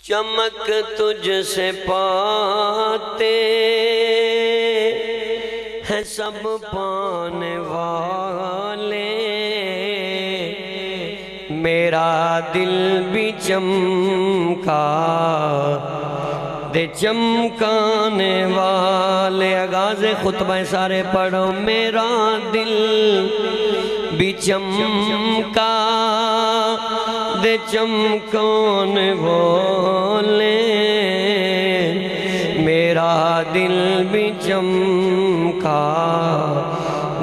चमक तुझसे पाते हैं सब पाने वाले, मेरा दिल भी चमका दे चमकाने वाले। आगाज़े खुतबा सारे पढ़ो। मेरा दिल भी चमका दे चमकाने वाले, मेरा दिल भी चमका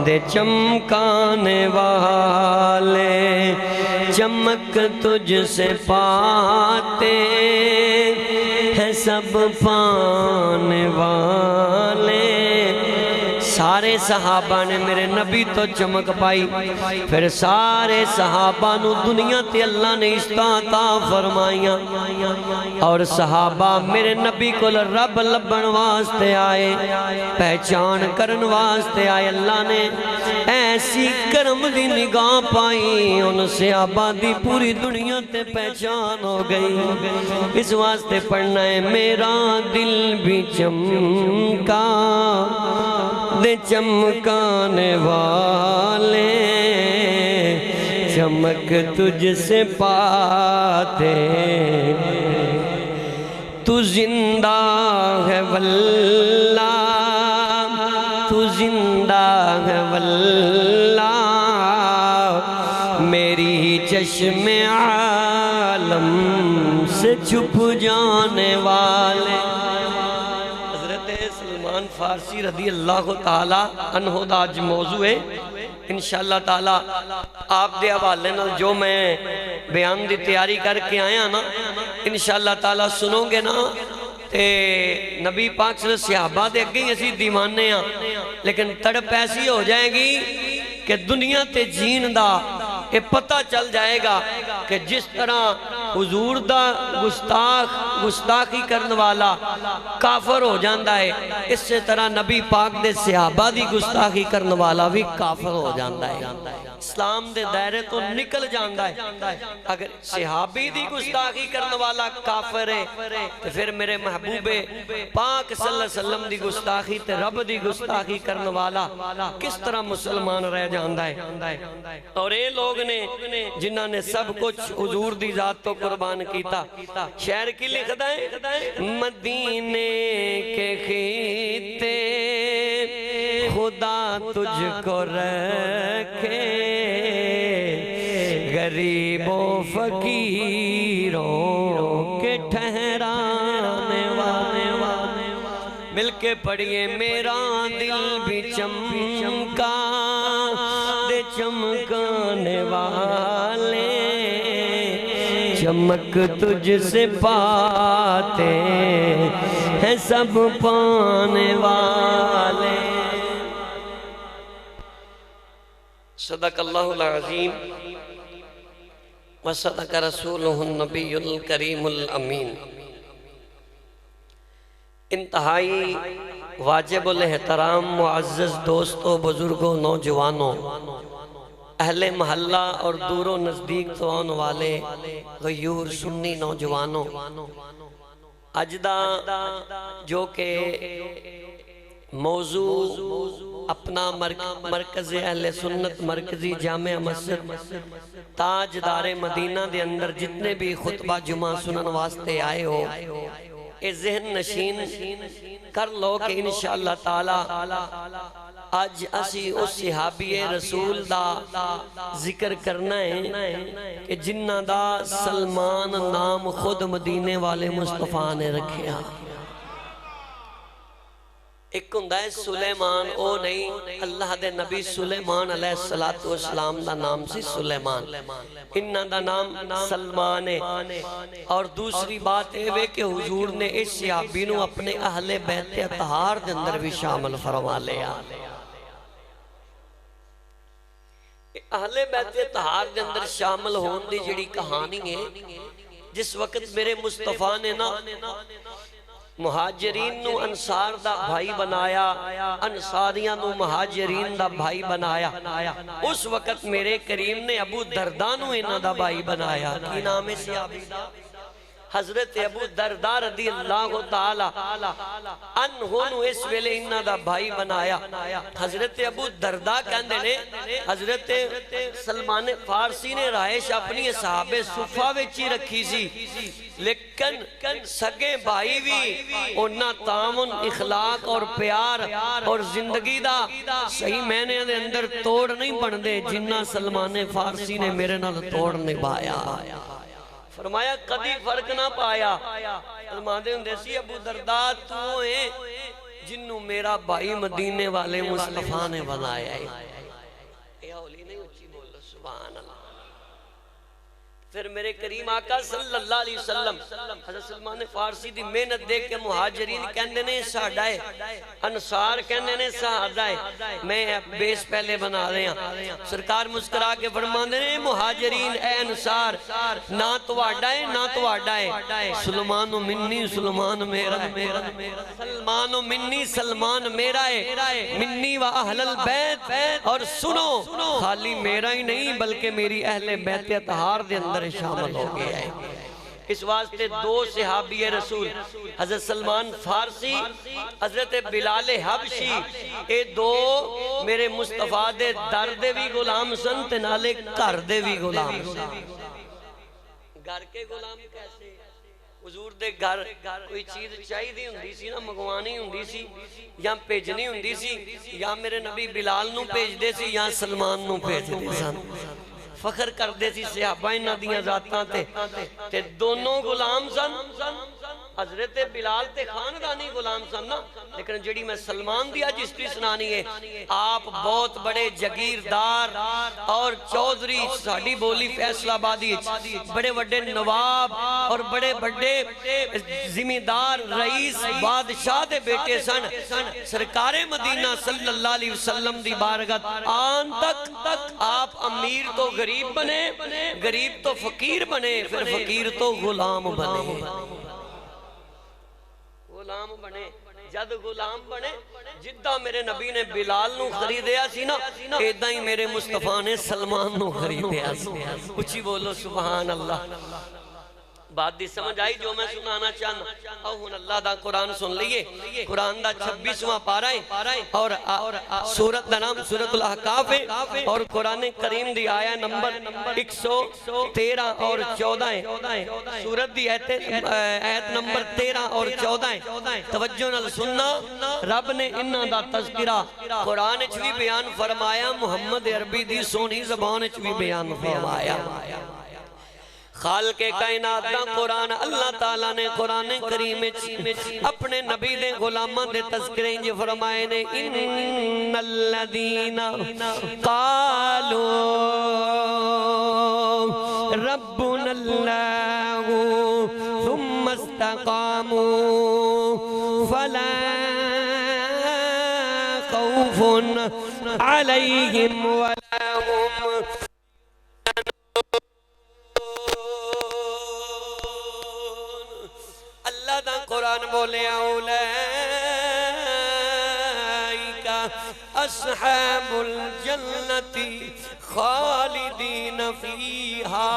दे चमकाने वाले। चमक तुझसे पाते हैं सब पाने वाले। सारे सहाबा ने मेरे नबी तो चमक पाई, फिर सारे सहाबा नू दुनिया ते अल्लाह ने इस्ताता फरमाइया, और सहाबा मेरे नबी को रब लभण वास्ते आए, पहचान करन वास्ते आए। अल्लाह ने ऐसी करम दी निगाह पाई, उन सहाबा दी पूरी दुनिया ते पहचान हो गई। इस वास्ते पढ़ना है, मेरा दिल भी चमका दे चमकाने वाले, चमक तुझसे पाते तू जिंदा है वल्ला, तू जिंदा है वल्ला, मेरी चश्मे आलम से छुप जाने वाले। सलमान फारसी रदी अल्लाह ताला अन्हो दा अज मौजू है। इंशाअल्लाह ताला आप दे हवाले नाल जो मैं बयान दी तैयारी करके आया ना, इंशाअल्लाह ताला सुनोगे ना ते नबी पाक सहाबा दे अगे ही असी दीवाने हाँ, लेकिन तड़प ऐसी हो जाएगी कि दुनिया ते जीन दा ये पता चल जाएगा कि जिस तरह हुजूर दा गुस्ताखी करने वाला काफर हो जाता है, इस तरह नबी पाक दे सहाबा दी गुस्ताखी करने वाला भी काफर हो जाता है, इस्लाम दे दायरे तो निकल जाता है। अगर सहाबी दी गुस्ताखी करने वाला काफर है तो फिर मेरे महबूबे पाक सल्लल्लाहु अलैहि वसल्लम दी गुस्ताखी ते रब दी गुस्ताखी करने वाला किस तरह मुसलमान रह जाता है। और ये लोग ने जिन्हों ने सब कुछ हुजूर दी जात तो कुर्बान कीता। शेर की लिखदा है, मदीने के खीते खुदा तुझको रखे, गरीबों फकीरों के ठहराने वाले। मिलके पढ़िए, मेरा दिल भी चमका दे चमकाने वाले, चमक तुझसे पाते हैं सब पाने वाले। सदक़ल्लाहुल अज़ीम व सदक़ रसूलुहुन नबियुल करीमुल अमीन। इंतहाई वाजिबुल एहतराम मुअज़्ज़ज़ दोस्तों, बुजुर्गों, नौजवानों, अहले महल्ला और दूरों नज़दीक तो आने वाले गयूर सुन्नी नौजवानों, अज दा जो के मौजू अपना मरकज़ अहले सुन्नत मरकज़ी जामिया मस्जिद ताजदारे मदीना दे अंदर जितने भी खुतबा जुमा सुनन वास्ते आए हो, ये ज़हन नशीन कर लो कि इंशाअल्लाह ताला आज असी उस सहाबी रसूल दा जिक्र करना है कि जिन्ना दा सलमान नाम खुद मदीने वाले मुस्तफा ने रखा। एक हुंदा है सुलेमान, ओ नहीं, अल्लाह दे नबी सुलेमान अलैहिस्सलातु वस्सलाम दा नाम सी सुलेमान, इन्ना दा नाम सलमान है। और दूसरी बात यह वे कि हुजूर ने इस सहाबी नू अपने अहले बैत अतहार दे अंदर भी शामिल फरमा लिया। अहले बैत अतहार दे अंदर शामिल होने दी जिहड़ी कहानी है, जिस वक्त मेरे मुस्तफा ने ना मुहाजिरीन नू अंसार दा भाई बनाया, अंसारियां नू मुहाजिरीन दा भाई बनाया, उस वक्त मेरे करीम ने अबू दरदा नू इन्हां दा भाई बनाया। की नाम है सहाबी दा? हजरत अबू दरदा रदी अल्लाह तआला अन्हु नु इस वेले इन्हां दा भाई बनाया। हजरत अबू दरदा कहंदे ने हजरत सलमान फारसी ने राइश अपनी सहाबे सुफा विच ही रखी सी, लेकिन सगे भाई भी उन्हां तामुन इखलाक और प्यार और जिंदगी दा सही मैंने दे अंदर तोड़ नहीं बनदे जिन्ना सलमान फारसी ने मेरे नाल तोड़ निभाया। फरमाया कदी फर्क ना पाया। फरमाते हुंदे सी अबू दरदा तू है जिन्नू मेरा भाई मदीने वाले मुस्तफा ने बनाया है। ये हौली नहीं उच्ची बोलो सुभान अल्लाह। फिर मेरे करीम आका सल्लल्लाहु अलैहि वसल्लम हज़रत सलमान फारसी दी मेहनत देख के मुहाजिरीन कहंदे ने साडा है, अंसार कहंदे ने साडा है, मैं बेस पहले बना रहे हैं। सरकार मुस्कुरा के फरमांदे ने मुहाजिरीन ए अंसार ना तुहाडा है ना तुहाडा है, सलमान मिन्नी सलमान मेरा मेरा सलमान मिन्नी सलमान मेरा है, मिन्नी व अहलल बैत। और सुनो खाली मेरा ही नहीं बल्कि मेरी अहले बैत अतहार दे अंदर शामिल हो गया है। इस वास्ते दो सहाबी रसूल हजरत सलमान फारसी हजरत बिलाल हबशी ये दो मेरे मुस्तफा दे दर दे भी गुलाम सन ते नाले घर दे भी गुलाम सन। घर के गुलाम कैसे? हुजूर दे घर कोई चीज चाहिए हुंदी सी ना मंगवानी हुंदी सी या भेजनी हुंदी सी या मेरे नबी बिलाल नू भेजदे सी या सलमान नू भेजदे सन। फखर करते सी सहाबा इन्हां दियां जातां ते दोनों गुलाम सन। हजरत बिलाल ते खानदानी गुलाम सन ना, लेकिन जेड़ी मैं सलमान दी अज हिस्ट्री सुनानी है आप बहुत बड़े जगीरदार और चौधरी साडी बोली फैसलाबादी बड़े बड़े नवाब और बड़े बड़े जिम्मेदार रईस बादशाह दे बेटे सन। सरकारे मदीना सल्लल्लाहु अलैहि वसल्लम दी बारगाह आन तक आप अमीर तो गरीब बने, गरीब तो फकीर बने, फिर फकीर तो गुलाम बने। गुलाम बने जद गुलाम बने जिद्दां मेरे नबी ने बिलाल नू खरीदया सी ना इदां ही मेरे मुस्तफा ने सलमान नू खरीदया सी। उच्ची बोलो सुभान अल्लाह। बात दी समझ आई जो मैं सुनाना चाहना। आओ हुन अल्लाह दा कुरान सुन लईए। कुरान दा 26वां पारा है और सूरत दा नाम सूरतुल अहकाफ है और कुरान करीम दी आया नंबर 113 और 14 है। सूरत दी आयत नंबर 13 और 14 है। तवज्जो नाल सुनना। रब ने इन्हां दा तज़किरा कुरान विच भी बयान फरमाया, मुहम्मद अरबी दी सोहनी ज़बान विच भी बयान फरमाया। खालके कायनात दा कुरान अल्लाह ताला ने कुरान करीम में अपने नबी दे गुलामां दे तज़किरे इंज फरमाए ने इन्नल्लज़ीना क़ालू रब्बुनल्लाहु सुम्मा इस्तक़ामू फला खौफुन अलैहिम वला हुम कुरान बोले औलाइका अस्हाबुल जन्नति खालिदीन फीहा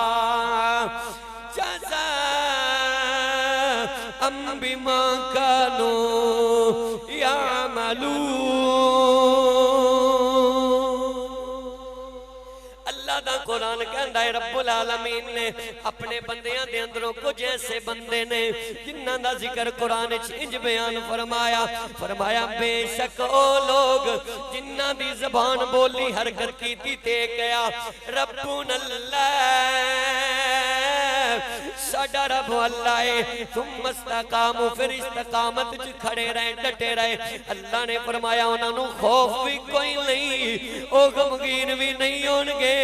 जज़ाअम बिमा कानू कुरान कहता है रब्बुल आलमीन ने अपने बंदियां दे अंदरों कुछ ऐसे बंदे ने जिन्हां दा जिक्र कुरान विच इंज बयान फरमाया बेशक ओ लोग जिन्हां दी ज़बान बोली हरकत कीती ते कहा रब्बुनल्लाह साडा रब अल्लाह है, तुम इस्तकामू फिर इस्तकामत च खड़े रहे डटे रहे। अल्लाह ने फरमाया उन्होंने खौफ भी कोई नहीं, ओ गमगीन भी नहीं होंगे।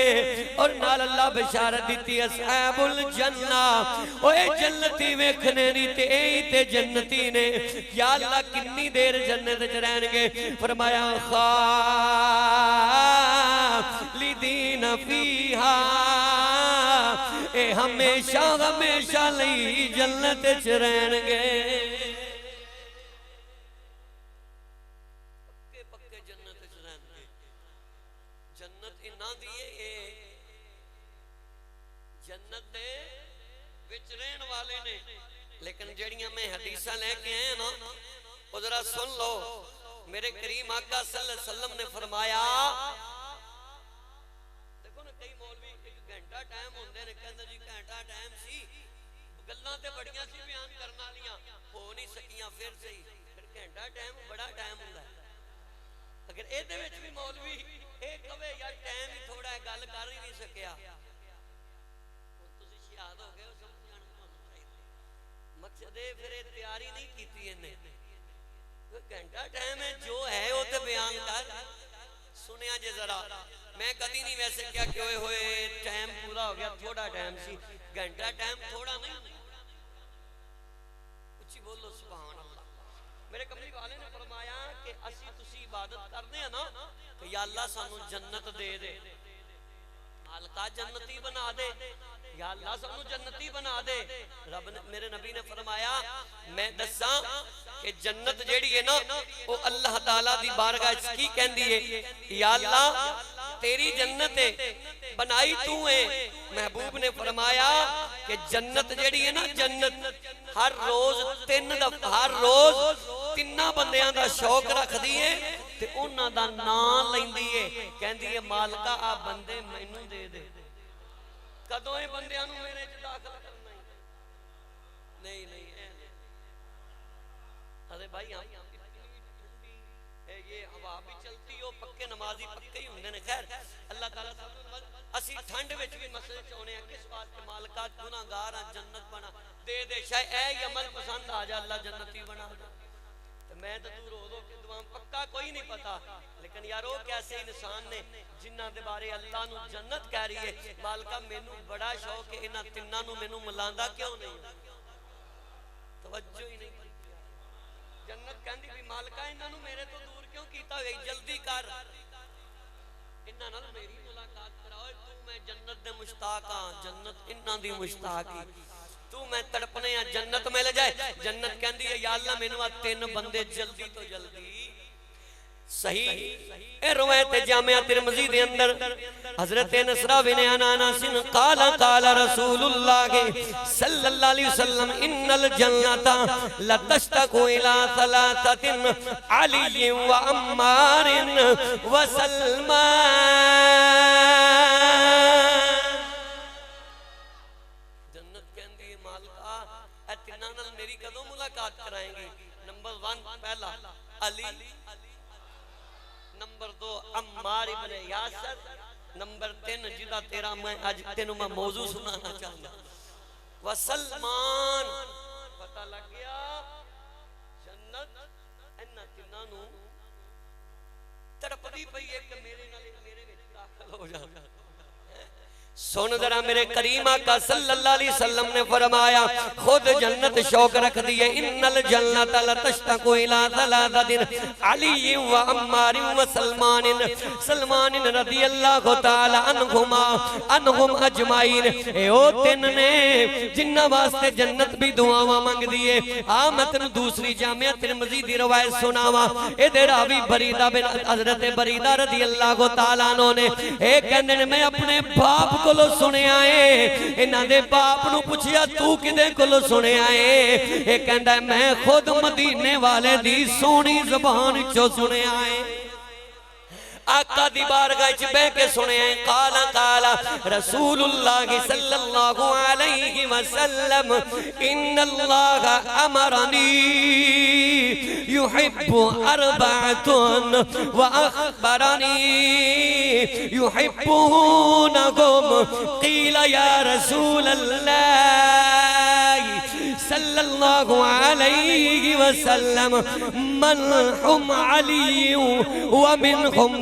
और नाल अल्लाह बशारत दी असहाबुल जन्ना ओए जन्नती वेखने नी ते एही ते जन्नती ने। या अल्लाह कितनी देर जन्नत च रहणगे? फरमाया खालिदीन फीहा ए हमेशा हमेशा लई जन्नत च रहणगे। पक्के पक्के जन्नत च रहणगे। जन्नत इन्हां दी है जन्नत दे विच रहन वाले ने, लेकिन जड़ियां मैं हदीसां लेके आया ना वो जरा सुन लो। मेरे करीम आका सल्लल्लाहु अलैहि वसल्लम ने फरमाया, देखो ना कई मौलवी एक घंटा टाइम होंदे ने, कहंदे जी घंटा टाइम सी, गल्लां ते बड़ियां सी बयान करन वालियां, हो नहीं सकियां, फिर सही, फिर घंटा टाइम बड़ा टाइम हुंदा है। अगर ਇਹਦੇ ਵਿੱਚ भी मौलवी ਇਹ ਕਵੇ यार टाइम ही थोड़ा है, गल कर ही नहीं सकिया, ਹੁਣ ਤੁਸੀਂ ਸ਼ਹਾਦ ਹੋ ਗਏ ਹੋ, ਸਮਝ ਜਾਣਾ ਤੁਹਾਨੂੰ ਚਾਹੀਦਾ। मकसद है फिर तैयारी नहीं की इन्हें, घंटा टाइम है जो है वो तो बयान कर सुनिया जे जरा। मैं कभी नहीं वैसे क्या कि ओए होए टाइम पूरा हो गया, थोड़ा टाइम सी, घंटा टाइम थोड़ा नहीं। उच्ची बोलो सुभान अल्लाह। मेरे कमली वाले ने फरमाया कि असी तुसी इबादत करते हैं ना कि या अल्लाह सानू जन्नत दे दे, मालका जन्नती बना दे, या अल्लाह सानू जन्नती बना दे। रब ने मेरे नबी ने फरमाया मैं दसा कि जन्नत जेड़ी है ना वो अल्लाह ताला दी बारगाह च की कहंदी है, या अल्लाह तेरी जन्नत है, बनाई तू है। महबूब ने फरमाया कि जन्नत जेड़ी है ना, जन्नत हर रोज हर रोज तिन्ना बंदियां दा शौक रखदी है ते उन्हां दा नाम लैंदी है, कहंदी है मालका आ बंदे मैनू दे दे। कदों ये बंदियां नू मेरे च दाखल करना नहीं नहीं अरे भाई हम ये हवा भी चलती हो, पक्के नमाजी पक्के ही होंदे ने। खैर अल्लाह ताला असी ठंड विच भी मसले चाहुंदे हां, किस वास्ते मालका गुनाहगार हां, जन्नत बना दे दे, शायद ऐ ही अमल पसंद आ जा, अल्लाह जन्नती बना दे। तो मैं तो तू रो रो के दुआ पक्का कोई नहीं पता, लेकिन यार वो कैसे इंसान ने जिन्हां दे बारे अल्लाह नू जन्नत कह रही है। मालका मैनू बड़ा शौक है, इन्हां तिन्नां नू मैनू मिलांदा क्यों नहीं, तवज्जो ही नहीं। जन्नत कहंदी भी मालका इन्हां नू मेरे तो दूर क्यों कीता होया, जल्दी कर इन्हां नाल मेरी मुलाकात कराओ। तू मैं जन्नत दे मुश्ताक हां, जन्नत इन्हां दी मुश्ताक ही, तू मैं तड़पने हां जन्नत मिल जाए। जन्नत कहंदी है या अल्लाह मैनू आ तीन बंदे जल्दी तो जल्दी। सही ए रवायत जामिया तिरमिज़ी दे अंदर हजरत नसरा बिन अनास काला काला रसूलुल्लाह सल्लल्लाहु अलैहि वसल्लम इन्नल जन्नता लतश्तकु इला सलासतिन अली व अम्मार व सलमान। जन्नत कहंदी मालका ए तिन्हां नाल मेरी कदों मुलाकात कराएंगे। नंबर 1 पहला अली, नंबर 2 अम्मार इब्ने यासर, नंबर 3 जिदा तेरा मैं आज तेनू मैं मौजू सुनाना चाहता व सलमान। पता लग गया जन्नत इन्हां तिन्हां नू तड़पदी पई है कि मेरे नाल मेरे विच दाखल हो जा। सुन जरा मेरे करीम आका सल्लल्लाहु अलैहि वसल्लम ने फरमाया खुद जन्नत शौक रख दी है। इन्नल जन्नत लतश्तकु इला सलासतिन अली व अम्मार व सलमान रज़ियल्लाहु तआला अनहुम अजमाइन। ए ओ तीन ने जिन्हां वास्ते जन्नत भी दुआवां मंगदी है। आ मैं तेनू दूसरी जामिया तिरमिज़ी दी रवायत सुनावा। इहदे रावी बरीदा बिन हज़रत बरीदा रज़ियल्लाहु तआला अन्हु ने ए कहंदे ने मैं अपने बाप कोलो सुनिया है। इन्हां दे बाप नू पुछया तू किदे कोलो सुनिया है? ए कहंदा मैं खुद मदीने वाले दी सोहनी ज़बान चो सुनिया है। आका दी बारगाह च बैठ के सुने काला काला रसूलुल्लाह सल्लल्लाहु अलैहि वसल्लम इन्नल्लाह अमरनी युहिब्बु अर्बअतुन व अखबरनी युहिब्बुनहुम क़ीला या रसूलल्लाह सल्लल्लाहु अलैहि वसल्लम मन हुम अली व मिनहुम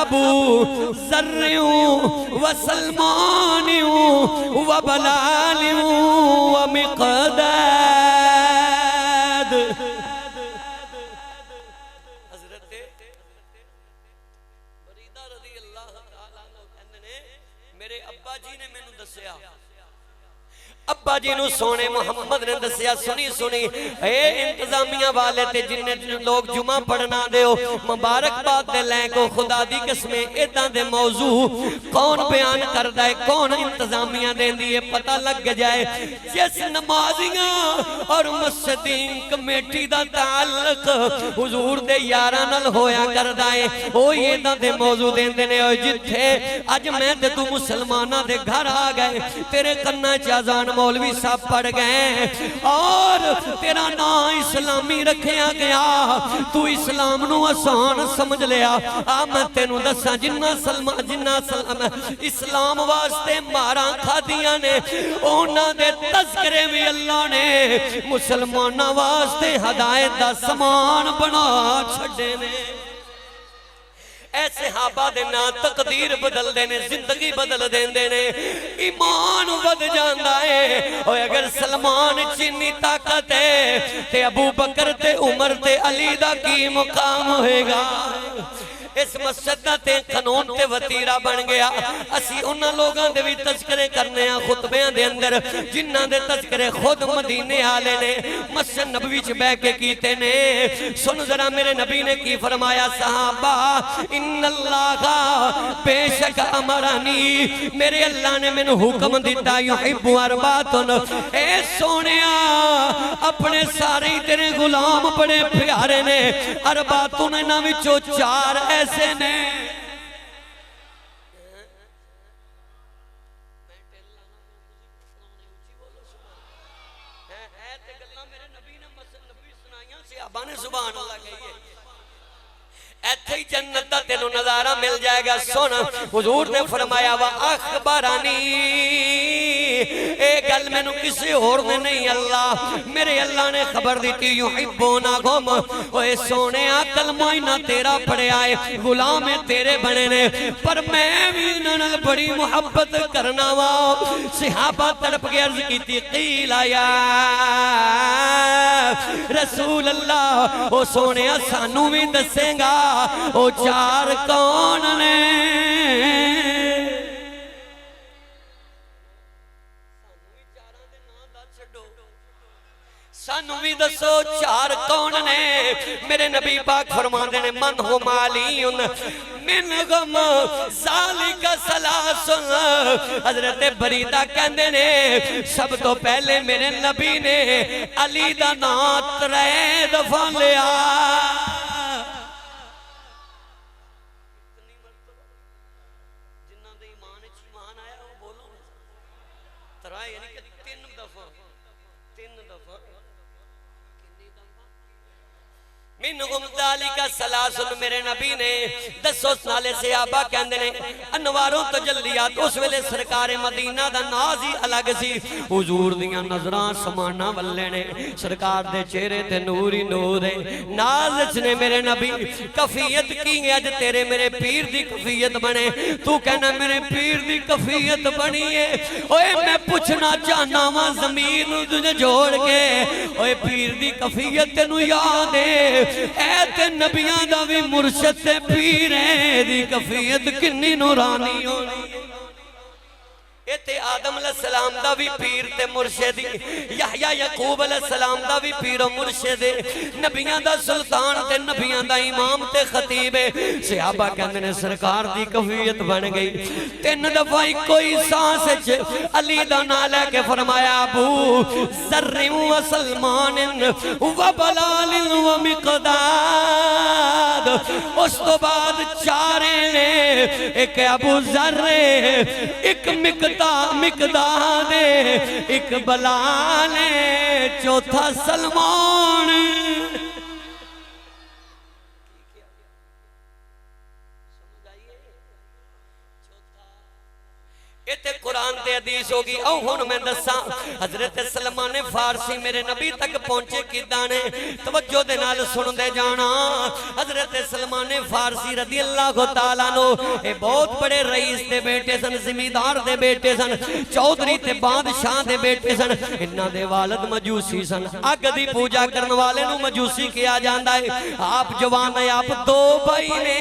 अबू ज़र्र व सलमान व बलाल व मिक़दाद। हज़रत बरीदा रज़ियल्लाहु तआला अन्हु कहंदे ने मेरे अब्बा जी ने मैनू दस्सिया। अब्बा अब्बा जी नू सोने मुहम्मद ने दसिया सुनी सुनी ए इंतजामिया वाले ते जिन्ने लोग जुमा पढ़ना दिओ मुबारकबाद दे लैको खुदा दी कसमें इदां दे मौजू कौन बयान करदा है कौन इंतजामिया देंदी है पता लग जाए जिस नमाजियां और मस्जिदी कमेटी दा ताल्लुक हुजूर दे यारां नाल होया करदा है ओ इदां दे मौजू देंदे ने जिथे अज मैं ते तू मुसलमानां दे घर आ गए तेरे कन्ना च अजान मौलवी साहब पढ़ गए और तेरा नाम इस्लामी रखा गया तू इस्लाम नू आसान समझ लिया आ मैं तेनू दसा जिन्ना इस्लाम वास्ते मारा खादियां ने उन्हां दे तज़किरे भी अल्लाह ने मुसलमानां वास्ते हदायत दा समान बना छड्डे ने ऐसे सहाबा दे ना तकदीर बदलते ने जिंदगी बदल देंदे ने ईमान बद जांदा है और अगर सलमान चीनी ताकत है ते अबू बकर ते उमर ते अली दा की मुकाम होएगा इस मस्जिद दा ते कानून ते वतीरा बन गया असी उन्हां लोगां दे भी तज़किरे करने आ खुतबियां दे अंदर जिन्हां दे तज़किरे खुद मदीने वाले ने मस्जिद नबवी च बैठ के कीते ने सुन जरा मेरे नबी ने की फरमाया सहाबा इन्नल्लाहा बेशक अमरानी मेरे अल्लाह ने मैनू हुक्म दिता युहिब्बु अरबातुन ए सोनिया अपने सारे तेरे गुलाम बड़े प्यारे ने अरबातुन इन्हां विचों चार ऐसे ने सुभान अल्लाह कहिए ऐथे ही जन्नत दा तेनू नजारा मिल जाएगा सुन हुजूर ने फरमाया वा अखबरानी ए गल मैनू किसी होर ने नहीं अल्लाह मेरे अल्लाह ने खबर दी युहिब्बुनाहुम ओए सोनिया कलमा इना तेरा पढ़िया है गुलाम है तेरे बने ने पर मैं भी इन्हां नाल बड़ी मुहब्बत करना वा सहाबा तड़प के अर्ज कीती कीला या रसूल अल्लाह ओ सोनिया सानू भी दसेगा ओ चार कौन ने सानू भी दसो चार कौन ने मेरे नबी पाक फरमाते ने मन हो मालियुन मिन गम सालिका सलासुन हजरत बरीदा कहंदे ने सब तो पहले मेरे नबी ने अली दा नाम 3 दफा लिया मेरे नबी ने दसो साले सहाबा कहंदे ने अनवारों तजल्लियात उस वेले सरकार मदीना दा नाज ही अलग सी हुजूर दियां नजरां समाना वल्ले ने सरकार दे चेहरे ते नूर ही नूर है नाज ने मेरे नबी कफियत की अज तेरे मेरे पीर दी कफियत बने तू कहना मेरे पीर दी कफियत बनी है ओए मैं पूछना चाहना वा ज़मीर नूं तुझे जोड़ के ओए पीर दी कफियत तेनू याद है ऐ ते नबियां दा भी मुर्शद ते पीर है दी कफियत किन्नी नूरानी होनी इत्थे आदम अलैहिस्सलाम दा भी पीर ते मुर्शिद यहया याकूब अलैहिस्सलाम दा भी पीर और मुर्शिद नबियां दा सुल्तान ते नबियां दा इमाम ते खतीब सहाबा कहंदे ने सरकार दी कफियत बन गई 3 दफा कोई सांस च अली दा नाम लेके फरमाया अबू ज़र्र व सलमान व बलाल व मिक़दाद उस तो बाद चारे ने एक अबू ज़र्र एक मिक़दाद एक बलाल चौथा सलमान इत्थे कुरान ते हदीस होगी औ हुण मैं दसा हजरत सलमान फारसी मेरे नबी तक पहुंचे किदां ने तवज्जो दे नाल सुनदे जाना हजरत सलमान फारसी रज़ी अल्लाह तआला नो ए बहुत बड़े रईस दे बेटे सन जिमीदार दे बेटे सन चौधरी ते बादशाह दे बेटे सन इन्हां दे वालिद मजूसी सन अग दी पूजा करन वाले नु मजूसी किया जांदा है आप जवान है आप 2 भाई ने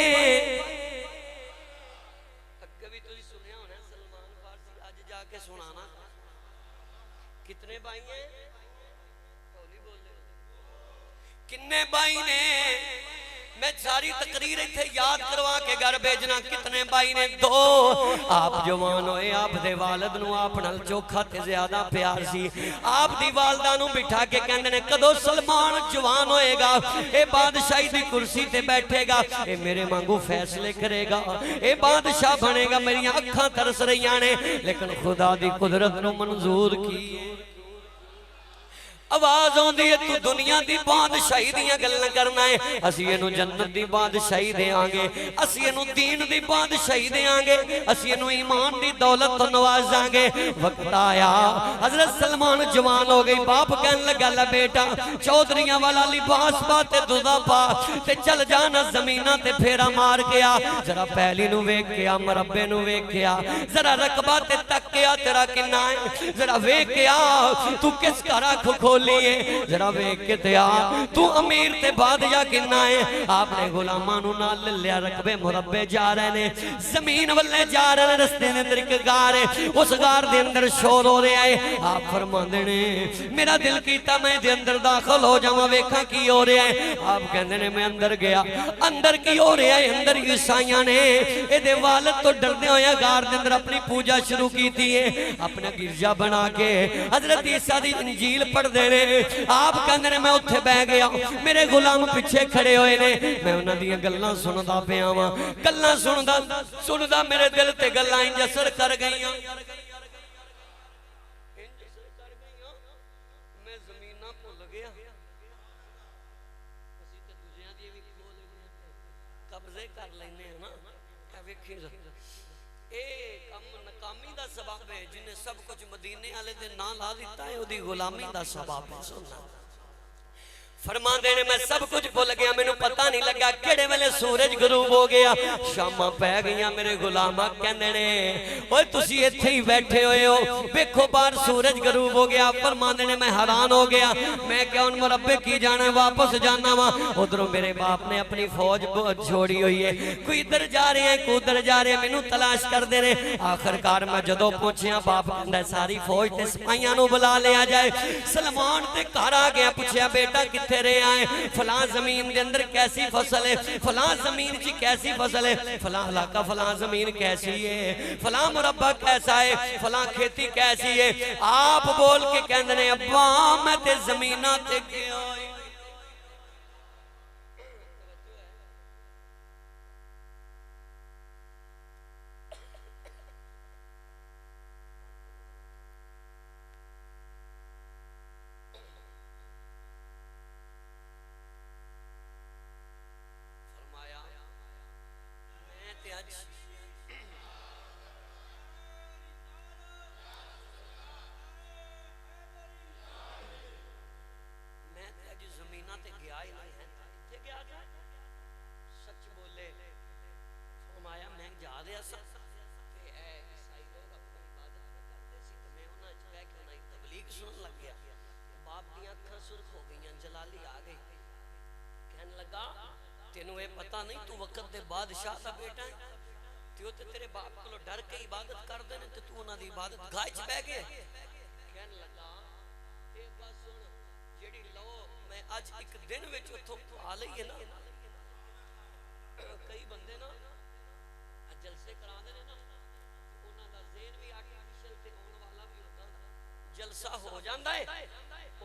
भाई हैं? किन्ने भाई ने? मैं सारी तकरीर इत्थे याद करवा के घर भेजना। कितने भाई ने? दो। आप जवान होए, आप दे वालिद नूं आप नाल चोखा ते ज्यादा प्यार सी। आप दी वालदा नूं बिठा के कहंदे ने कदों सलमान जवान होएगा, ए बादशाही दी कुर्सी ते बैठेगा, ए मेरे वांगू फैसले करेगा, ए बादशाह बनेगा। मेरियां अखां तरस रहीआं ने, लेकिन खुदा दी कुदरत नूं मंजूर की। आवाज आउंदी है तू दुनिया दी बादशाही दियां गल्लां करना है, असीं इहनूं जन्नत दी बादशाही देंगे, असीं इहनूं दीन दी बादशाही देंगे, असीं इहनूं ईमान दी दौलत तो नवाजांगे। वक्त आया हजरत सलमान जवान हो गई। बाप कहन लगा ला बेटा चौधरियां वाला लिबास पा ते दुधा पा ते चल जाना जमीना ते फेरा मार के आ। जरा पहली नूं वेख के आ, मरब्बे नूं वेख के आ, जरा रकबा ते तक के आ तेरा किन्ना है, जरा वेख के आ तू किस घर अख जरा वेख के ते आ तू अमीर ते बादशाह किन्ना है। आपने गुलामां नूं नाल लिया, रकबे मुरब्बे जा रहे ने, जमीन वल्ले जा रहे ने। रस्ते दे अंदर एक गार है, उस गार दे अंदर शोर हो रहा है। आप फरमांदे ने मेरा दिल कीता मैं दे अंदर दाखिल हो जावां, वेखां की हो रहा है। आप कहंदे ने मैं अंदर गया, अंदर की हो रहा है? अंदर ईसाइयां ने इहदे वालिद तो डरदे होए गार दे अंदर अपनी पूजा शुरू कीती है। अपना गिरजा बना के हजरत ईसा दी इंजील पढ़दे। आप कहंदे ने मैं उत्थे बह गया, मेरे गुलाम पीछे खड़े हुए ने, मैं उन्हां दी गल्लां सुनदा पिया वां। गल्लां सुनदा सुनदा मेरे दिल ते गल्लां इंज असर कर गईयां, मैं ज़मीनां भुल गया। असीं ते दूजियां दी भी खो लैंदे आ, कब्जे कर लैंदे आ ना। ए वेखी ए कम नकामी दा सबब है, जिन्हें सब कुछ मदीने वाले दे नां ला दिता है, ओदी गुलामी दा सबब है। सुनना फरमांदे ने मैं सब कुछ भुल गया, मैनू पता नहीं लगा केड़े वेले सूरज गरूब हो गया, शामां पै गईयां। मेरे गुलामा कहंदे ने ओए तुसी इत्थे ही बैठे हुए हो, वेखो बाहर सूरज गरूब हो गया। फरमांदे ने मैं हैरान हो गया, मैं क्या हुण मुरब्बे की जाना, वापस जाना वा। उधरों मेरे बाप ने अपनी फौज छोड़ी हुई है, कोई इधर जा रहे हैं कोई उधर जा रहे हैं, मैनू तलाश करदे ने। आखिरकार मैं जदों पहुंचिया, बाप कहंदा सारी फौज ते सिपाहियां नूं बुला लिया जाए। सलमान ते घर आ गया, पूछया बेटा किथे रहे आए? फलां जमीन के अंदर कैसी फसल है, फलां जमीन ची कैसी फसल है, फलां इलाका फलां जमीन कैसी है, फलां मुरब्बा कैसा है, फलां खेती कैसी है। आप बोल के कहंदे ने अब्बा मैं ते जमीनां ते गया। तेनू ये पता नहीं तू वक्त दे बादशाह दा बेटा है, ते ते तेरे बाप कोलों डर के इबादत करदे ने ते तू उन्हां दी इबादत गाह च बैठ गया। कहन लगा ए बस सुन जेड़ी लो मैं अज एक दिन विच उथों आ लई है ना, कई बंदे ना जलसे करांदे ने ना, उन्हां दा ज़हन भी आर्टिफिशियल ते होण वाला भी होंदा, जलसा हो जांदा है।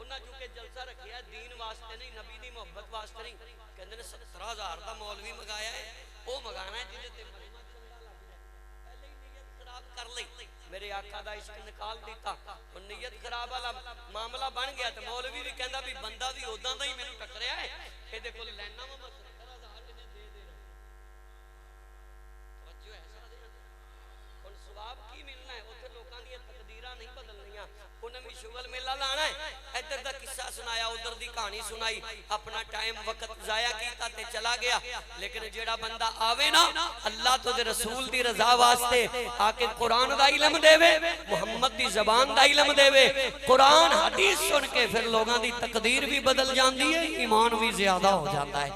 उन्हां चूंकि जलसा रखिया दीन वास्ते नहीं, नबी दी मोहब्बत वास्ते नहीं। कहंदे ने 17,000 दा मौलवी मंगाया है, वो मंगाना है जिहदे ते मजमा चंगा लगदा है, पहले ही नीयत खराब कर लई, मेरे आका दा इश्क निकाल दिता, और नीयत खराब वाला मामला बन गया। ते मौलवी भी कहंदा भी बंदा भी उदां दा ही मैनू टकरिया है, इहदे कोल लैना वा 17,000 इहने दे देना। तवज्जो है सारे हुण सवाब की मिलना है, उत्थे लोकां दी तकदीरां नहीं बदलनियां। उन्हें भी शुगल मेला लाना है, इधर का किस्सा सुनाया उधर की कहानी सुनाई, अपना टाइम वक्त जाया किया ते चला गया। लेकिन जेड़ा बंदा आवे ना अल्लाह तो दे रसूल दी रजा वास्ते आके कुरान दा इल्म देवे, मुहम्मद दी ज़बान दा इल्म देवे, कुरान हदीस सुन के फिर लोगों की तकदीर भी बदल जाती है, ईमान भी ज्यादा हो जाता है।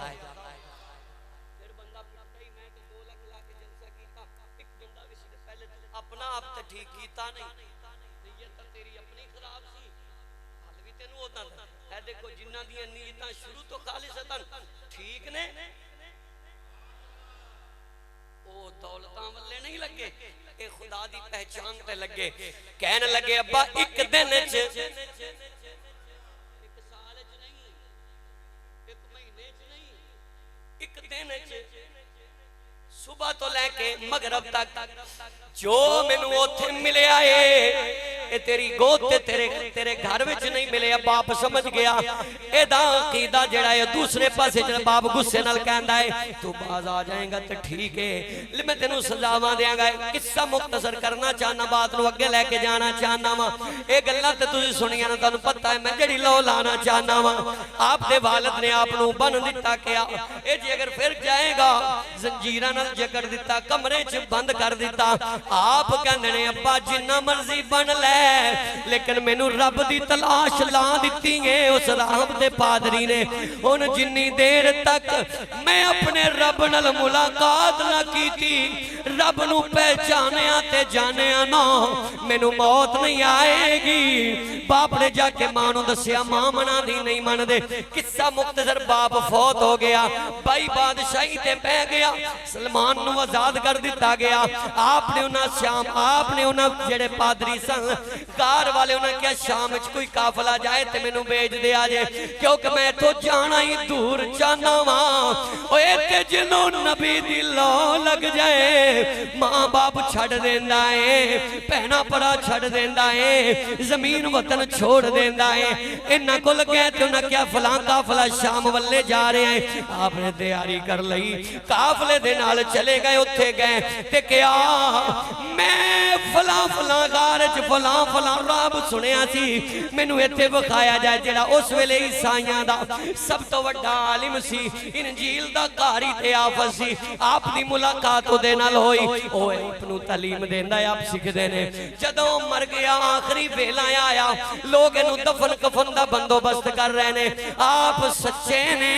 अपना आप तो ठीक कीता नहीं, नीयत तेरी अपनी खराब सी, देखो जिन्हां दी नीयतां शुरू तो खालिसतन ठीक ने ओ दौलतां वल्ले नहीं लगे, ये खुदा दी पहचान ते लगे। कहन लगे अब्बा एक दिन च, एक साल च नहीं, एक महीने च नहीं, एक दिन च सुबह तो लैके मगरब तक जो मैनू ओथे मिलिया है तेरी गोद ते तेरे घर विच नहीं मिले। बाप समझ गया एदा अकीदा जिहड़ा है दूसरे पासे जब बाप गुस्से नाल कहंदा है तू बाज आ जाएगा तो ठीक है, मैं तेनू सजावां देंगा। किस्सा मुख्तसर करना चाहना, बात नू अगे लैके जाना चाहना वा। ये गल्लां ते तुसीं सुनियां ने, तुहानू पता है मैं जिहड़ी लौ लाना चाहना वा। आप दे वालिद ने आप नू बन दिता क्या ए जे अगर फिर जाएगा जंजीरां नाल जकड़ दिता, कमरे च बंद कर दिता। आप कहंदे ने अब्बा जिन्ना मर्जी बन लै लेकिन मैनू रब दी तलाश ला दिती है उस राहब दे पादरी ने। हुण जिन्नी देर तक मैं अपने रब नाल मुलाकात ना कीती, रब नू पहचानिया ते जानिया ना, मैनू मौत नहीं आएगी। बाप ने जाके मां नू दस्सिया, मां मना दी नहीं मनदे। किस्सा मुख्तसर बाप फौत हो गया, भाई बादशाही ते पै गया, सलमान नू आजाद कर दिता गया। आपने उन्हें शाम, आपने उन्हें जेड़े पादरी सन कार वाले उन्हें क्या शाम च कोई काफला जाए तो मैनू भेज दे आजे, क्योंकि मैं तो जाना ही दूर चाहना वा। ते जिन्हों नबी दी लौ लग जाए मां बाप छड़ देंदा है, भैणा भरा छड़ देंदा है, जमीन वतन छोड़ देंदा है। इन्हां कोल गए ते उन्हें क्या फलां काफला शाम वल्ले जा रहे हैं। आपने तैयारी कर लई, काफले दे नाल चले गए। उत्थे गए ते क्या मैं फलां फलां गार च फलां फलां रब सुनिया सी, मैनू इत्थे विखाया जाए जेड़ा उस वेले ईसाइयां दा सब तो वड्डा आलिम सी, इंजील दा कारी ते आफत सी। आप दी मुलाकात ओदे नाल होई, ओह अपनू तालीम देंदा है, आप सिखदे ने। जदों मर गया आखिरी वेला आया, लोग इनू दफन कफन दा बंदोबस्त कर रहे ने। आप सच्चे ने,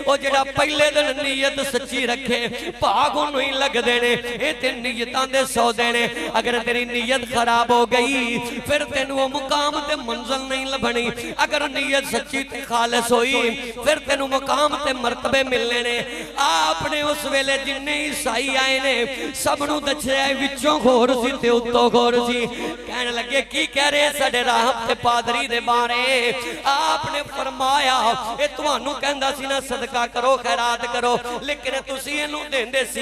ओ जेड़ा पहले दिन नीयत सच्ची रखे भाग उन्होंने ही लगदे ने। ये ते नीयतां दे सौदे ने, अगर तेरी नीयत खराब हो गई फिर तेनू वो मुकाम ते मंजिल नहीं लभनी। अगर नीयत सच्ची ते खालिस होई फिर तेनू मुकाम ते मर्तबे मिलने ने। आपने उस वेले जिन्ने ईसाई आए ने सब नू दस्सिया विचों घोर सी ते उत्तों घोर सी। कहन लगे की कह रहे साडे राहब ते पादरी दे बारे। आपने फरमाया ये तुहानू कहंदा सी ना सदका करो खैरात करो, लेकिन तुसी इहनू देंदे सी,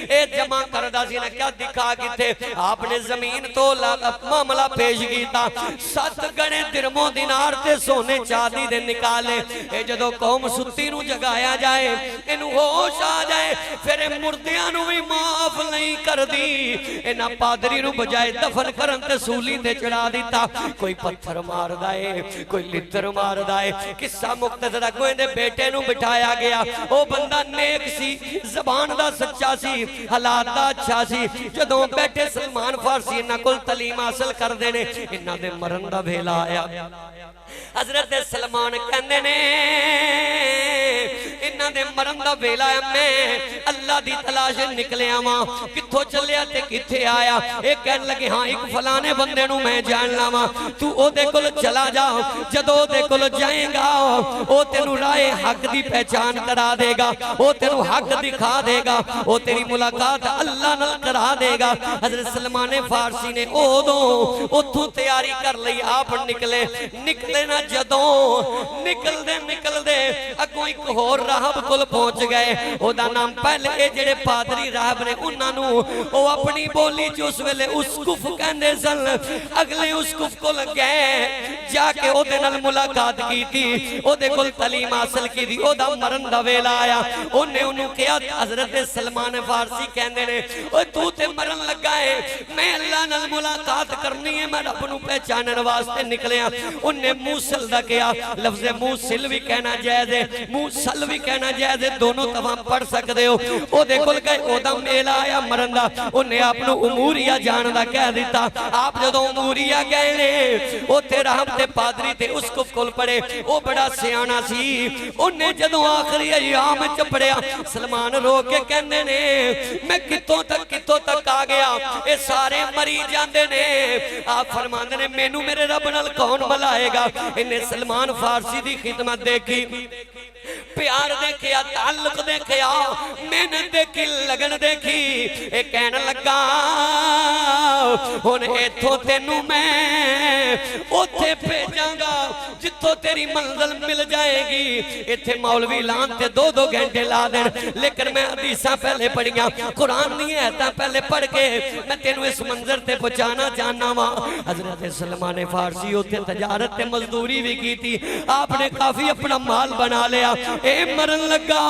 ए जमा करदा सी ना, क्या दिखा किथे। आपने जमीन तो मामला पेश किया, 7 गणे दिरमो दिनार ते सोने चांदी दे निकाले। ए जदों कौम सुत्ती नू जगाया जाए, इनू होश आ जाए, फिर मुर्दियां नू भी माफ नहीं करदी। इन्हां पादरी नू बजाए दफन करन ते सूली ते चढ़ा दिता। कोई पत्थर मारदा है, कोई लित्तर मारदा है। किस्सा मुख्तसर कोई दे बेटे नू बिठाया गया, ओ बंदा नेक सी, जबान दा सच्चा सी, हालात दा अच्छा सी। जदों बैठे सलमान फारसी इन्हां कोल तालीम हासिल करदे ने, इन्हां दे मरन दा वेला आया। हजरत सलमान कहंदे ने इन्हां दे मरन दा वेला है, मैं अल्लाह दी तलाश निकलिया वां, कित्थों चलिया ते कित्थे आया। ये कहन लगे हाँ एक फलाने बंदे नू मैं जानना वां, तू ओदे कोल चला जा। जदों ओदे कोल जाएगा ओ तेनू राह हक दी पहचान करा देगा, ओ तेनू हक दिखा देगा, ओ तेरी मुलाकात अल्लाह नाल करा देगा। हजरत सलमान फारसी ने ओदों उथों तैयारी कर लई। आप निकले ना, जदों निकलदे निकलदे अगों एक होर राहब कोल पहुंच गए। ओदा नाम पहले ये जेड़े पादरी राहब ने उन्हां नू ओ अपनी बोली च उस वेले उसकुफ कहंदे सन। अगले उसकुफ कोल गए, जाके ओदे नाल मुलाकात कीती, ओदे कोल तालीम हासिल कीती। ओदा मरन दा वेला आया, ओने ओनू कहा हजरत सलमान फारसी कहंदे ने ओए तू ते मरन लगा है, मैं अल्लाह नाल मुलाकात करनी है, मैं रब नू पहचानन वास्ते निकलिया। उन्हें मूसल दा कहा, लफ्ज़ मूसल भी कहना जायज़ है, मूसल भी कहना जायज़ है, दोनों तवा पढ़ सकते हो। ओदे कोल गए, ओदा मेला आया मरन दा, उन्हें आपनू उमूरिया जान दा कह दिता। आप जदों उमूरिया गए ने उत्थे राहब ते पादरी ते उसकुफ कोल पड़े, ओ बड़ा सियाना सी। उन्हें जदों आखिरी अयाम च पढ़िया सलमान रो के कहंदे ने मैं कितों तक आ गया, ये सारे मरी जाते ने। आप फरमाते ने मैनू मेरे रब नाल कौन मिलाएगा। इन्हें सलमान फारसी की खिदमत देखी, प्यार देखिया, ताल्लुक देखिया, मेहनत देखी, लगन देखी। ये कहन लगा हुण इथों तेनू मैं उथे भेजांगा जिथों तेरी मंजिल मिल जाएगी। इथे मौलवी लान ते 2-2 घंटे ला देन, लेकिन मैं हदीसां पहले पढ़ियां, कुरान दी आयतां पहले पढ़ के मैं तेनू इस मंजर ते पहुंचाना चाहना वा। हजरत सलमान फारसी उथे तजारत ते मजदूरी भी की थी, आपने काफी अपना माल बना लिया। ए मरन लगा,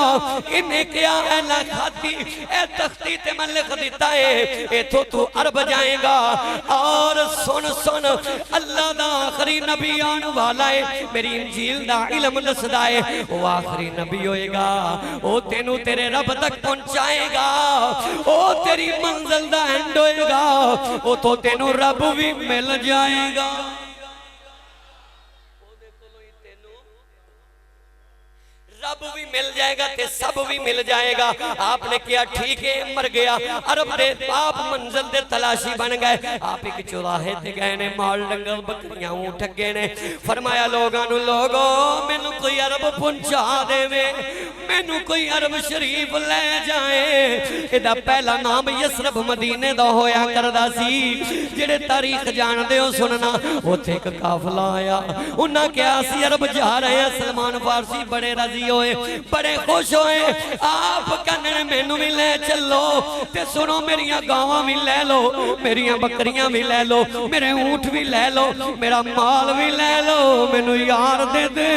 इन्हें क्या ऐला खाती ए तख्ती ते मैं लिख दिता है, इथों तू अरब जाएगा। और सुन सुन अल्लाह दा आखिरी नबी आने वाला है, मेरी इंजील दा इल्म दसदा है, वो आखिरी नबी होएगा, वो तेनू तेरे रब तक पहुंचाएगा, वो तेरी मंजिल दा एंड होएगा, वो तो तेनू रब भी मिल जाएगा। रब भी मिल जाएगा ते सब भी मिल जाएगा। आपने किया ठीक है, मर गया अरब दे आप मंजिल दे तलाशी बन गए। आप एक चौराहे ते गए ने, माल डंगर बकरियां ऊंट ठगे ने। फरमाया लोगों नु, लोगो मैनू कोई अरब पहुंचा देवे, मैनू कोई अरब शरीफ ले जाए। इहदा पहला नाम यसरब मदीने दा होया करदा सी। जेड़े तारीख जानदे हो सुनना, उत्थे एक काफला आया, उन्हां कहा सी अरब जा रहे हैं। सलमान फारसी बड़े राजी होए, बड़े खुश होए। आप कहने मैनू भी ले चलो, ते सुनो मेरिया गावां भी ले लो, मेरिया बकरियां भी ले लो, मेरे ऊंट भी ले लो, मेरा माल भी ले लो, मैनू यार दे दे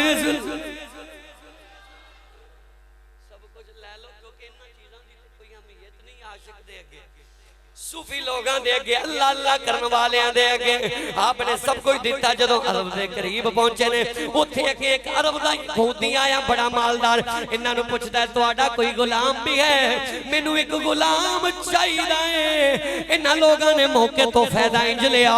सूफी लोगों दे अगे, अल्लाह अल्लाह करने वालियां दे अगे आपने सब कुछ दिता। जदों अरब दे करीब पहुंचे ने, उत्थे एक अरब दा यहूदी आया, बड़ा मालदार। इन्हां नूं पुछदा तुहाडा कोई गुलाम भी है, मैनू एक गुलाम चाहिदा है। इन्हां लोगों ने मौके तो फायदा इंज लिया,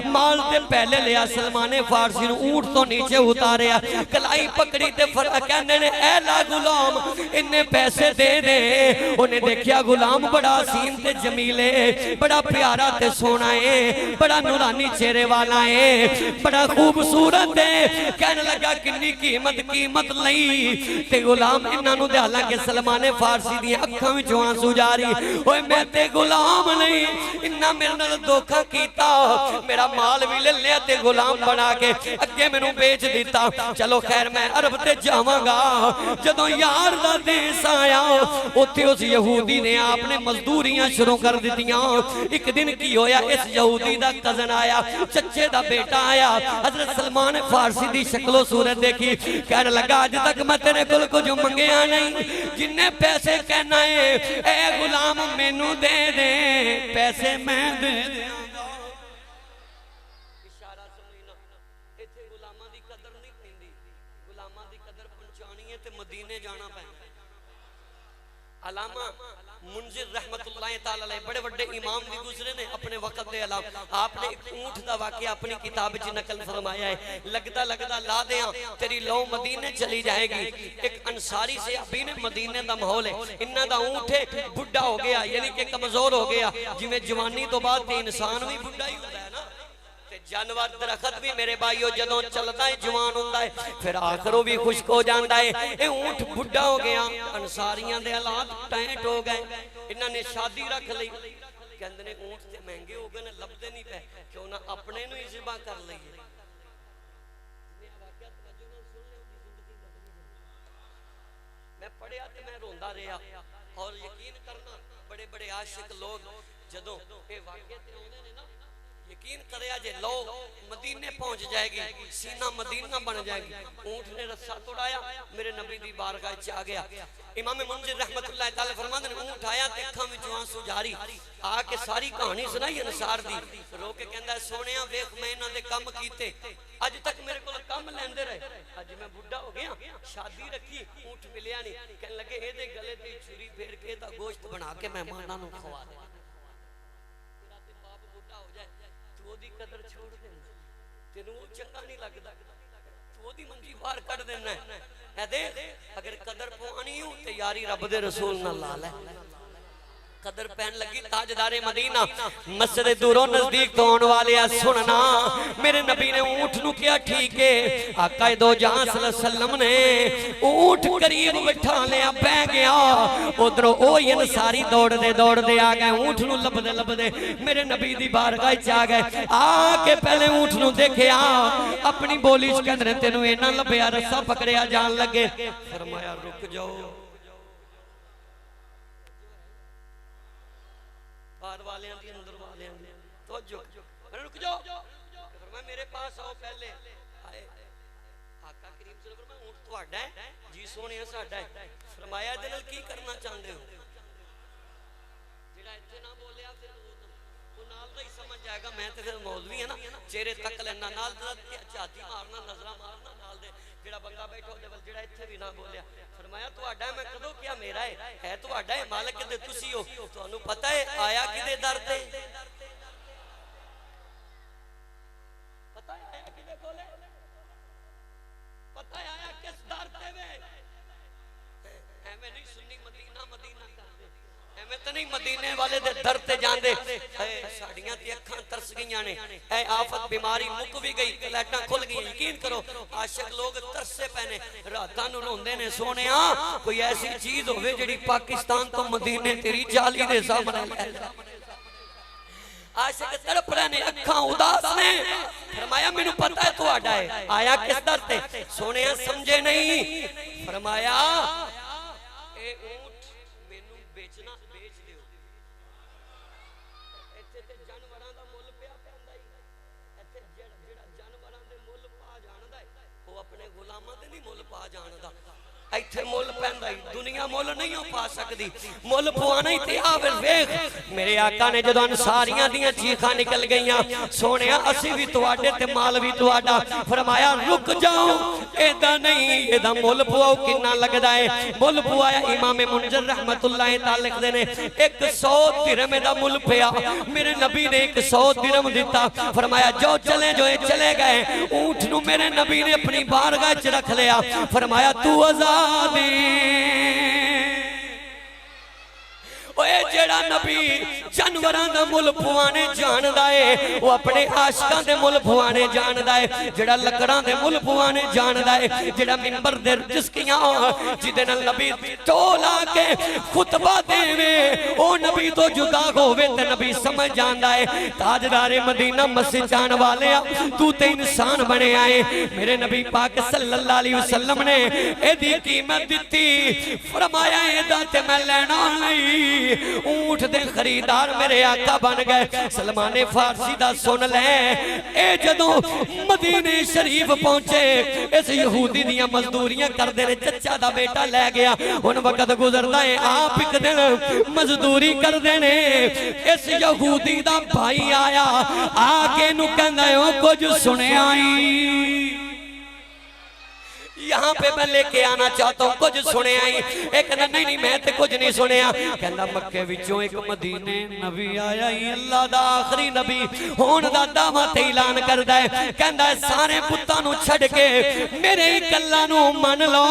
माल ते पहले लिया, सलमान फारसी नूं ऊंट तो नीचे उतारिया, कलाई पकड़ी ते कहंदे ने ऐ ला गुलाम, इन्ने पैसे दे दे। उन्हें देखिया गुलाम बड़ा हसीन ते जमील है, बड़ा प्यारा ते सोना है, बड़ा नूरानी चेहरे वाला है, बड़ा खूबसूरत है। कहने लगा किन्नी कीमत लई ते गुलाम इन्हां नूं दे, हालांकि सलमान फारसी दी अखां विचों आंसू जारी। ओए मैं ते गुलाम नहीं, इन्हां मेरे नाल धोखा कीता, मेरा माल भी ले लिया ते गुलाम बना के अगे मैनू बेच दिता। चलो खैर मैं अरब ते जावांगा। जदों यार दा देश आया, उत्थे उस यहूदी ने आपने मजदूरियां शुरू कर दित्तियां। एक दिन की होया, इस यहूदी दा कजन आया, चच्चे दा बेटा आया, हजरत सलमान फारसी दी शक्लो सूरत देखी, कहने लगा अज तक मैं तेरे कोल कुछ मंगया नहीं, जिन्ने पैसे कहना है ए गुलाम मैनू दे दे, पैसे मैं दे देंगा। इशारा सुनी ना, इत्थे गुलामां दी कदर नहीं पैंदी, गुलामां दी कदर पहुंचानी है ते मदीने जाना पैंदा। अलामा मुंजिर रहमतुल्लाह ताला अलैह बड़े बड़े इमाम भी गुजरे ने अपने वक्त के अलावा। आपने एक ऊंट का वाकया अपनी किताब च नकल फरमाया है, लगदा लगदा ला दें तेरी लौ मदीने चली जाएगी। एक अंसारी से अभी ने मदीने का माहौल है, इन्हां दा ऊंट है बुढ़ा हो गया, यानी कि कमजोर हो गया, जिवें जवानी तो बाद इंसान भी बुढ़ा ही होता है ना, जानवर दरखत भी मेरे भाईओ जदों चलता है जवान होता है, फिर आखिरों भी खुश्क हो जाता है। ये ऊंट बुढ़ा हो गया, अंसारियां दे हालात टाइट हो गए, इन्हां ने शादी रख ली। कहंदे ने ऊंट ते महंगे हो गए ने, लभदे नहीं पे, क्यों ना अपने नूं ही ज़िबा कर लईए। मैं पढ़िया ते मैं रोंदा रहा, और यकीन करना बड़े बड़े आशिक लोग जदों ये वाकया ते आउंदे ने ना, यकीन करे जे लो मदीने पहुंच जाएगी, सीना मदीना बन जाएगी। ऊंट ने रस्सा तोड़ाया, मेरे नबी दी बारगाह च आ गया। इमाम मुंजिर रहमतुल्लाह ताला फरमाते हैं ऊंट आया ते अखां विचों आंसू जारी, आके सारी कहानी सुनाई अंसार दी। रो के कहंदा सोहणिया वेख मैं इन्हां दे काम कीते, अज तक मेरे कोल काम लैंदे रहे, अज मैं बुढ़ा हो गया, शादी रखी, ऊंट मिलिया नहीं। कहन लगे एदे गले ते छुरी फेर के दा गोश्त बना के मेहमानां नूं खवा दे। तेरा ते बाप बुढ़ा हो जाए, ओदी कदर छोड़ दे, तेनू चंगा नहीं लगदा, तू ओदी मंजी बाहर कट देना है देख अगर कदर पवानी हो ते यारी रब दे रसूल नाल ला ले कदर पहन लगी ताजदारे मदीना मस्जिद दूरों नजदीक तो आने वाले सुनना मेरे नबी ने ऊंट नु किया ठीक है आका दो जहां सल्लल्लाहु अलैहि वसल्लम ने ऊंट करीब बिठा लिया बह गया उधरों ओ अंसारी दौड़दे दौड़दे आ गए ऊंट नु लभदे लभदे मेरे नबी दी बारगाह च आ गए आके पहले ऊंट नु देखया अपनी बोली च कहंदे तेनू इना लभया रस्सा पकड़िया जान लगे फरमाया रुक जाओ बाहर वाले दी अंदर वाले दी तवज्जो मैंने रुक जाओ फरमाया मेरे पास आओ पहले आए आका करीम सल्लल्लाहु अलैहि वसल्लम ऊंट ਤੁਹਾਡਾ है जी सोहणिया साडा है फरमाया इहदे नाल की करना चाहते हो जेड़ा इत्थे ना बोलिया फिर वो नाल दा ही समझ जाएगा मैं ते फिर मौलवी है ना चेहरे तक लेना नाल दा झाती मारना नजरा मारना नाल दे जेड़ा बंदा बैठा ओदे वल जेड़ा इत्थे भी ना बोलिया फरमाया ਤੁਹਾਡਾ मैं कदों क्या मेरा है ਤੁਹਾਡਾ है मालिक दे तुसी हो ਤੁਹਾਨੂੰ पता है आया किदे दर ते पता है आया किदे कोले पता है आया किस दर ते वे एवें नहीं सुन्नी मदीना मदीना करदे एवें तो नहीं मदीने वाले दे दर ते जांदे साडियां ते अखां तरस गईयां ने ए आफत बीमारी मुक भी गई लाइटां खुल गई यकीन करो आशिक लोग तरसे पैने रातां नु रोंदे ने सोनिया कोई ऐसी चीज होवे जेड़ी पाकिस्तान तो मदीने तेरी जाली दे सामने ले आशिक तड़प रहे ने अखां उदास ने फरमाया मेनू पता है तुहाडा है आया किस दर ते सोनिया समझे नहीं फरमाया ए ऊंट मेनू बेचना बेच दियो ਇੱਥੇ ਤੇ ਜਾਨਵਰਾਂ ਦਾ ਮੁੱਲ ਪਿਆ ਪੈਂਦਾ ਹੀ ਇੱਥੇ ਜਿਹੜਾ ਜਾਨਵਰਾਂ ਦੇ ਮੁੱਲ ਪਾ ਜਾਣਦਾ ਉਹ ਆਪਣੇ ਗੁਲਾਮਾਂ ਦੇ ਨਹੀਂ ਮੁੱਲ ਪਾ ਜਾਣਦਾ ਇੱਥੇ ਮੁੱਲ ਪੈਂਦਾ ਹੀ ਦੁਨੀਆ ਮੁੱਲ ਨਹੀਂ ਪਾ ਸਕਦੀ ਮੁੱਲ ਪਵਾਣਾ ਹੀ ਤੇ ਆ ਵੇਖ ਮੇਰੇ ਆਕਾ ਨੇ ਜਦੋਂ ਅਨਸਾਰੀਆਂ ਦੀਆਂ ਚੀਖਾਂ ਨਿਕਲ ਗਈਆਂ ਸੋਹਣਿਆ ਅਸੀਂ ਵੀ ਤੁਹਾਡੇ ਤੇ ਮਾਲ ਵੀ ਤੁਹਾਡਾ ਫਰਮਾਇਆ ਰੁਕ ਜਾਓ ऐदा नहीं एदा मुल पवाओ किन्ना लगदा है मुल पवाया इमाम मुंजर रहमतुल्लाह ताला लिखदे ने 100 दिरहम दा मुल पिया मेरे नबी ने 100 दिरहम दिता फरमाया जो चले जो चले गए ऊंट नु मेरे नबी ने अपनी बारगाह च रख लिया फरमाया तू आजादी ओए जेड़ा नबी जानवरां दा मुल पवाने जानदा है वो अपने आशिकां दे मुल पवाने जानदा है जेड़ा लकड़ां दे मुल पवाने जानदा है जेड़ा मिंबर दे जिसकियां जिदे नाल नबी टोला के खुतबा देवे ओ नबी तो जुदा होवे ते नबी समझ जानदा है ताजदारे मदीना मस्जिद जान वाले तू ते इंसान बने आए मेरे नबी पाक सल्लल्लाहु अलैहि वसल्लम ने एदी कीमत दिती फरमाया एदा ते मैं लेना नहीं ऊंट दे खरीदार मेरे आका बन गए सलमाने फारसी दा सुन ले ए जदों मदीने शरीफ पहुंचे इस यहूदी दियां मजदूरियां करदे ने चचा दा बेटा ले गया हुन वक्त गुजरदा है आप एक दिन मजदूरी करदे ने इस यहूदी दा भाई आया आके नु कहंदा ओ कुछ सुनिया ही यहाँ पे मैं लेके आना चाहता हूँ कुछ सुने आई एक नहीं नहीं मैं तो कुछ नहीं सुनिया कहंदा मक्के विचों एक मदीने नबी आया ही अल्लाह दा आखिरी नबी होण दा दावा ते ऐलान करदा है कहंदा सारे पुत्तां नु छड़ के मेरे कल्ला नु मन लो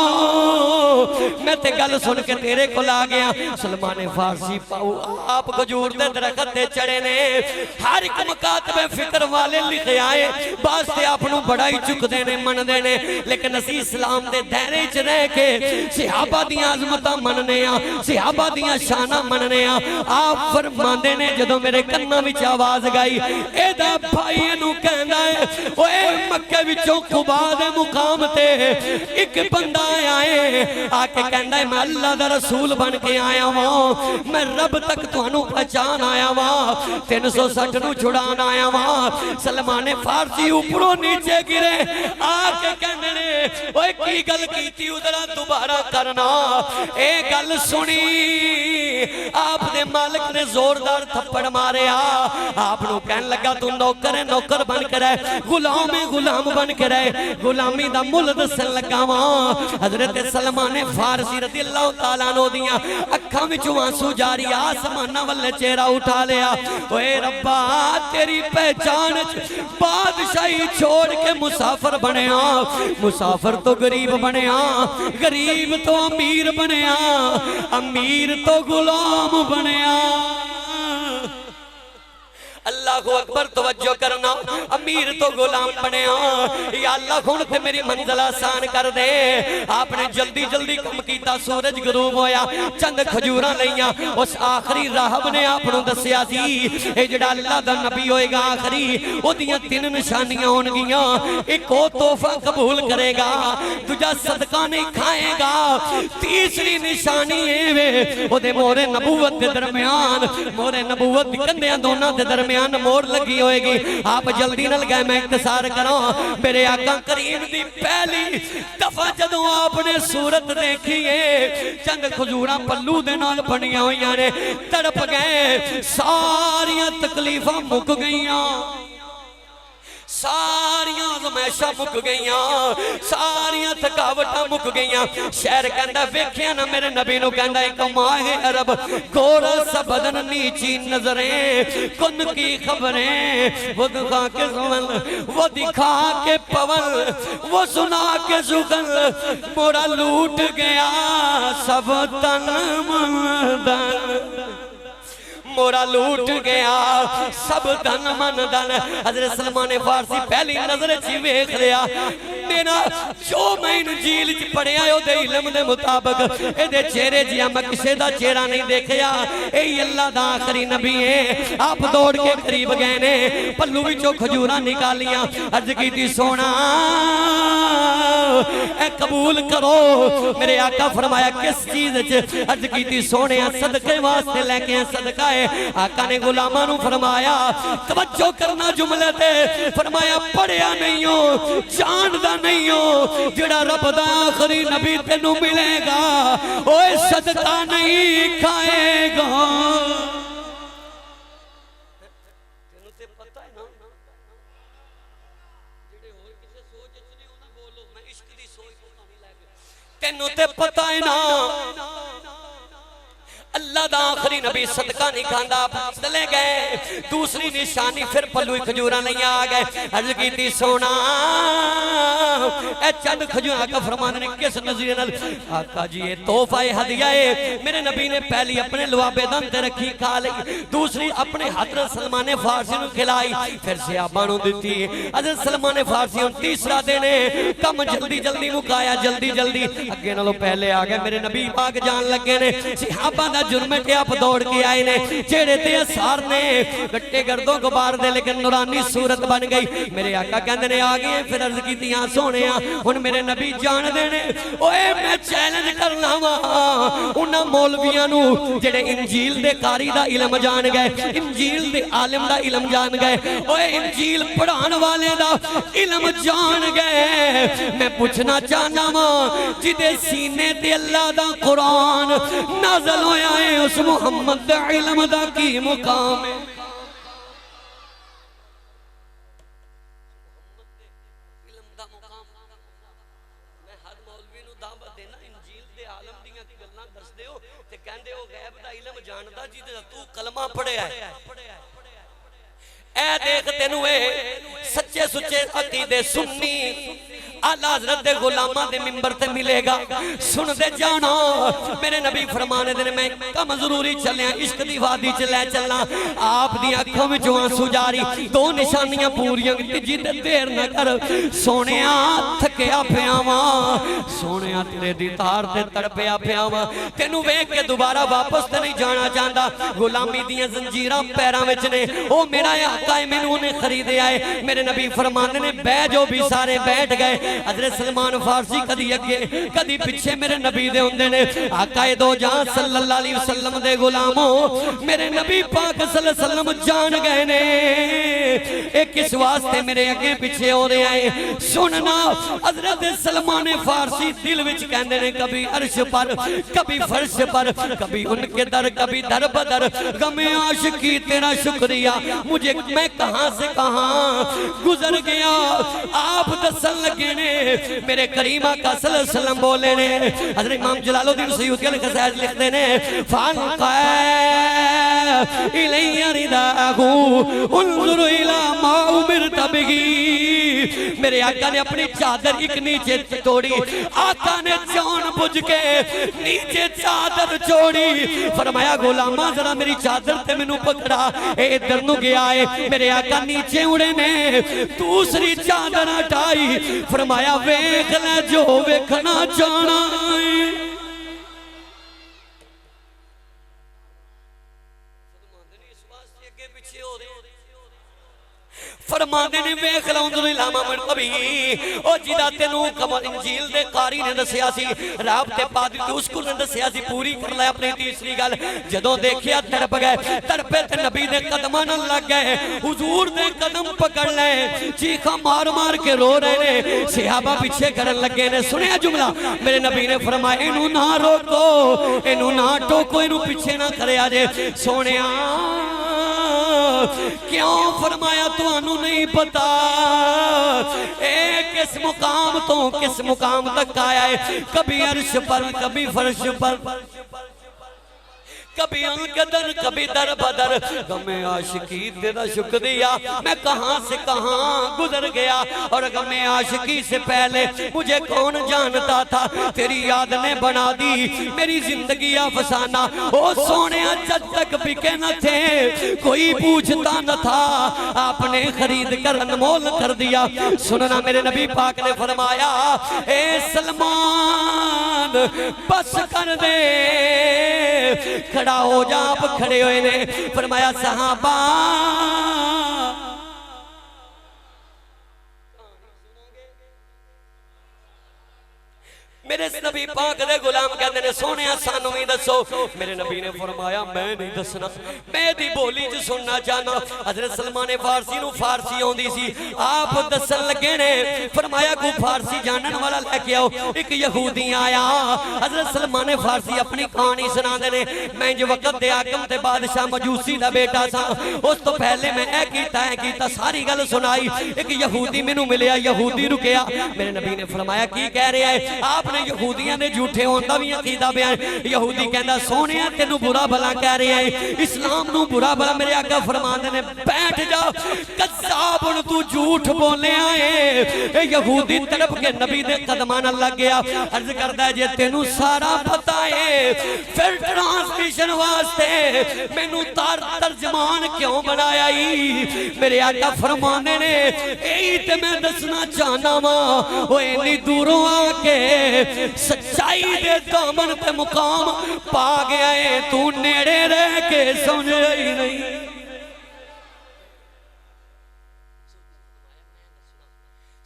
मैं ते गल सुन के तेरे कोल आ गया सलमाने फारसी पाऊ आप खजूर दे दरखत ते चढ़े ने हर एक मुकातबे फिक्र वाले लिखे आए वास्ते आप नु बड़ा ही चुकदे ने मनदे ने लेकिन असीं इस्लाम दे दायरे च रह के सहाबा दी अज़मतां मनने आ सहाबा दी शाना मनने आ आप फरमांदे ने जदों मेरे कन्नां विच आवाज गई एदा भाई नूं कहंदा है ओए मक्के विचों कुबा दे मुकाम ते एक बंदा आया है आके कहंदा है मैं अल्लाह दा रसूल बन के आया वां मैं रब तक तुहानू पहचान आया वां 360 नूं छुड़ान आया वां सलमाने फारसी ऊपरों नीचे गिरे आके कहंदे ने ओए की गल कीती उधरा दोबारा करना ए गल सुनी आप दे मालिक ने जोरदार थप्पड़ मारिया आप नु कहन लगा तू नौकर है नौकर बन के रह गुलाम है गुलाम बन के रह गुलामी दा मुल दसन लगा वा हजरत सलमान फारसी रज़ी अल्लाह तआला अन्हु दियां अखां अखां विचों आंसू जारी, आसमाना वाले चेहरा उठा लिया। ओए रब्बा तेरी पहचान बादशाही छोड़ के मुसाफिर बनया, मुसाफिर तो गरीब बनया, गरीब तो अमीर बनया, अमीर तो गुलाम बनया। अल्लाह को अकबर तवज्जो करना, अमीर तो गुलाम बने। या अल्लाह हुण ते मेरी मंजिल आसान कर दे। आपने जल्दी जल्दी कम किया, सूरज गरूब होया, चंद खजूरां लईयां। उस आखिरी राहब ने आपनों दस्सिया सी ये जिहड़ा अल्लाह दा नबी होएगा आखिरी, ओदियां तीन निशानियां होणगियां। एक ओ तोहफा कबूल करेगा, दूजा सदका नहीं खाएगा, तीसरी निशानी ए वे ओदे मोहरे नबूवत दे दरमियान, मोहरे नबूवत दी कंधियां दोनां दे दरमियान मोर लगी होएगी। आप जल्दी नल गए, मैं इंतजार करो। मेरे आका करीम दी पहली दफा जदों आपने सूरत देखी है, चंद खजूरां पल्लू दे नाल बनियां होइयां ने, तड़प गए, सारियां तकलीफां मुक गईयां, सारियां आज़माइशां मुक गईयां, सारियां थकावटां मुक गईयां। शहर कहंदा वेखिया ना मेरे नबी नूं, कहंदा एक माहे अरब, गोरा सा बदन, नीची नजरें, कुन की खबरें, वो दिखा के सुन, वो दिखा के पवन, वो सुना के सुगन, मोरा लूट गया सब तन मन, मोरा लूट गया सब धन मन धन। हज़रत सलमान फारसी पहली नजर च वेख लिया, मेरा जो मैं इंजील च पढ़िया ओदे इल्म दे मुताबिक एदे चेहरे जिहा मैं किसे दा चेहरा नहीं देखिया, यही अल्लाह दा आखिरी नबी है। आप दौड़ के करीब गए ने, पल्लू विचों खजूरां निकालियां, अर्ज कीती सोना ए कबूल करो। मेरे आका फरमाया किस चीज च? अर्ज कीती सोने सदके वास्ते लेके सदका है। आका ने गुलामां नूं फरमाया तवज्जो करना जुमले ते, फरमाया पढ़िया नहीं हो, जानदा नहीं हो, जेड़ा रब दा आखिरी नबी तेनू मिलेगा ओए सदका नहीं खाएगा। तेनू ते पता है ना, जेड़े होर किसे सोच च नहीं होना बोलो, मैं इश्क दी सोच तो नहीं लैके, तेनू ते पता है ना अल्लाह दा आखिरी नबी सदका नहीं खांदा। चले गए, दूसरी निशानी फिर पल्लू खजूरां नहीं आ गए। अर्ज कीती सोना ए चंद खजूरां का फरमान ने किस नजरिए नाल? आका जी ये तोहफा है, हदिया है। मेरे नबी ने पहली अपने लुआबे दम ते रखी खा ली, दूसरी अपने हजरत सलमान फारसी नूं खिलाई, फिर सहाबा नूं दित्ती। हजरत सलमान फारसी हुण तीसरा दिन है, कम जल्दी जल्दी मुकाया, जल्दी जल्दी अगे नालों पहले आ गए। मेरे नबी पाक जान लगे ने, सहाबा दा जुर्म है कि आप दौड़ के आए ने, चेहरे ते असार ने, गट्टे गर्दों गुबार दे, लेकिन नूरानी सूरत बन गई। मेरे आका कहंदे ने आ गए। फिर अर्ज कीतियां सोहणिया हुण मेरे नबी जान देने, ओए मैं चैलेंज करना वा उन्हां मौलवियां नूं जेड़े इंजील दे कारी दा इल्म जान गए, इंजील दे आलिम दा इल्म जान गए, ओए इंजील पढ़ाण वाले दा इल्म जान गए। मैं पूछना चाहना वा जिदे सीने ते अल्लाह दा कुरान नाज़िल होया है, उस मुहम्मद दा इल्म दा की मुकाम है? मैं हर मौलवी नूं दावत देना, इंजील दे आलम दीयां गल्लां दसदे हो ते कहंदे हो गैब दा इल्म जानदा जिहदा तू कलमा पढ़िया है। ए देख तेनू ए सच्चे सुच्चे अकीदे सुन्नी आला हज़रत दे गुलामां दे मिंबर ते मिलेगा। सुन दे जाना मेरे नबी फरमाने दे, मैं कम जरूरी चलिया, इश्क दी वादी च ले चलना। आप दी अखां विचों आंसू जारी, दो निशानियां पूरियां तीजी ते देर न कर। सोहणिया थकिया पिया वां, सोहणिया तेरे दीदार ते तड़पिया पिया वां, तेनू वेख के दोबारा वापस ते नहीं जाना चाहता। गुलामी दियां जंजीरां पैरां विच ने, ओ मेरा आका है, मैनू उन्हें खरीदे आए। मेरे नबी फरमाने ने बह जो भी, सारे बैठ गए। हज़रत सलमान फारसी कदी अगे कदी पिछे मेरे नबी दे हुंदे ने। आका दो जहां सल्लल्लाहु अलैहि वसल्लम दे गुलामों, मेरे नबी पाक सल्लल्लाहु अलैहि वसल्लम जान गए ने ए किस वास्ते मेरे अगे पीछे हो रहे आए। सुनना हज़रत सलमान फारसी दिल विच कहंदे ने, कभी अर्श पर कभी फर्श पर, कभी उनके दर कभी दर बदर, गमे आशिकी तेरा शुक्रिया, मुझे मैं कहां से कहां गुजर गया। आप दसन लगे ने मेरे करीम आका सल्लल्लाहु अलैहि वसल्लम बोले ने, हज़रत इमाम जलालुद्दीन सयूती अल-क़साइद लिखते ने, फ़ानक़ा इलैया रिदाहु उन्ज़ुर इला मा उमिरत बिही। मेरे आका ने अपनी चादर एक नीचे तोड़ी, आका ने जान बुझ के नीचे चादर छोड़ी, फरमाया गुलामा जरा मेरी चादर ते मैनू पकड़ा, इधर नु गया है। मेरे आका नीचे उड़े ने, दूसरी चादर हटाई, फरमाया वेख ले जो वेखना चाहना है। फरमाते ने वेख लौंदे लामा मन कभी ओ जिदा तेनू कमल इंजील दे कारी ने दसिया सी, राब ते पादी ते उसको ने दसिया सी, पूरी कर ले अपनी तीसरी गल। जदों देखिया तड़प गए, तड़पे ते नबी दे कदमां नाल लग गए, हुजूर दे कदम पकड़ ले, चीखा मार मार के रो रहे ने। सहाबा पीछे करन लगे ने, सुनिया जुमला मेरे नबी ने फरमाया इनू ना रोको, इनू ना टोको, इनू पीछे ना करया जे। सोनिया क्यों फरमाया तुहानू नहीं पता ए किस मुकाम तो किस मुकाम तक आया है, कभी अर्श पर कभी फर्श पर, कभी अंकदर कभी दर बदर, गमे आशिकी तेरा शुक्रिया मैं कहां से कहां गुजर गया, और गमे आशिकी से पहले मुझे कौन जानता था, तेरी याद ने बना दी मेरी जिंदगी अफसाना। ओ सोने जब तक बिके न थे कोई पूछता न था, आपने खरीद कर अनमोल कर दिया। सुनना मेरे नबी पाक ने फरमाया ए सलमान बस कर दे, खड़ा हो जा। आप खड़े हुए ने, फरमाया सहाबा मेरे नबी पाक दे गुलाम कहते ने सोने सानू भी दसो। मेरे नबी ने फरमाया मैं नहीं दसना, मैं दी बोली च सुनना चाहना। हजरत सलमान फारसी नु फारसी आउंदी सी, आप दसन लगे ने, फरमाया को फारसी जानन वाला लेके आओ। एक यहूदी आया, हजरत सलमान फारसी अपनी कहानी सुनाते ने, मैं जो वक्त दे आकम ते बादशाह मजूसी दा बेटा सा, उस तो पहले मैं ए कीता सारी गल सुनाई। एक यहूदी मैनू मिलिया, यहूदी रुकिया, मेरे नबी ने फरमाया की कह रहा है, आपने यहूदियों ने झूठे होने का भी अकीदा बयान। यहूदी कहता सोने तेनू बुरा भला कह रहे हैं, इस्लाम नू बुरा भला। मेरे आका फरमाते ने बैठ जा कज़्ज़ाब, हुण तू झूठ बोलिया है। यहूदी तड़प के नबी दे कदमां नाल लग गया, अर्ज करदा है जे तेनू सारा पता है फिर ट्रांसलेशन वास्ते मैनू तर्जमान क्यों बनाया ही। मेरे आका फरमाते ने यही ते मैं दसना चाहना वा, ओ इन्नी दूरों आके सच्चाई दे दामन पे मुकाम पा गया है, तू नेड़े रह के समझ ही नहीं।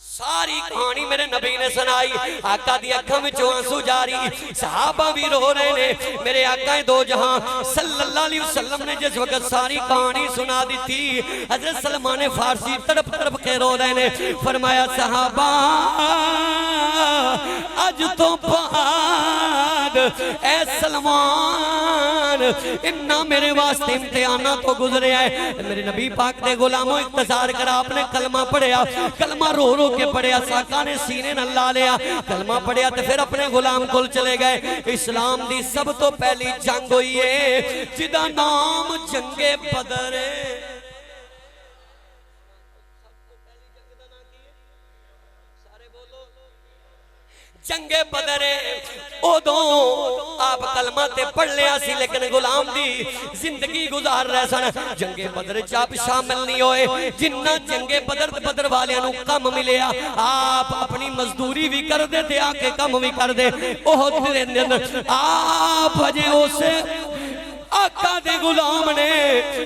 सारी कहानी मेरे नबी ने सुनाई, आका दी अखां विचों आंसू जारी, सहाबा भी रो रहे ने। मेरे आका दो जहां सल्लल्लाहु अलैहि वसल्लम ने जिस वक्त सारी कहानी सुना दी थी, हजरत सलमान फारसी तड़प तड़प के रो रहे ने। फरमाया सहाबा अज तो बाद ए सलमान इन्ना मेरे वास्ते इम्तिहाना तो गुजरे है। मेरे नबी पाक दे गुलामों इंतजार करा, आपने कलमा पढ़िया, कलमा रो रो के पढ़िया, साका ने सीने नाल ला लिया, कलमा पढ़िया तो फिर अपने गुलाम कोल चले गए। इस्लाम दी सब तो पहली जंग हुई है जिदा नाम जंगे बदर है। जंगे बदरे उदों आप कलमा ते पढ़ लिया सी, लेकिन गुलाम दी जिंदगी गुजार रहे सन। जंगे बदर च आप शामिल नहीं होए, जिन्ना जंगे बदर वालियां नू कम मिलिया, आप अपनी मजदूरी भी कर दे ते आके कम भी कर दे। ओह दिन आप अजे उसे आका दे गुलाम ने,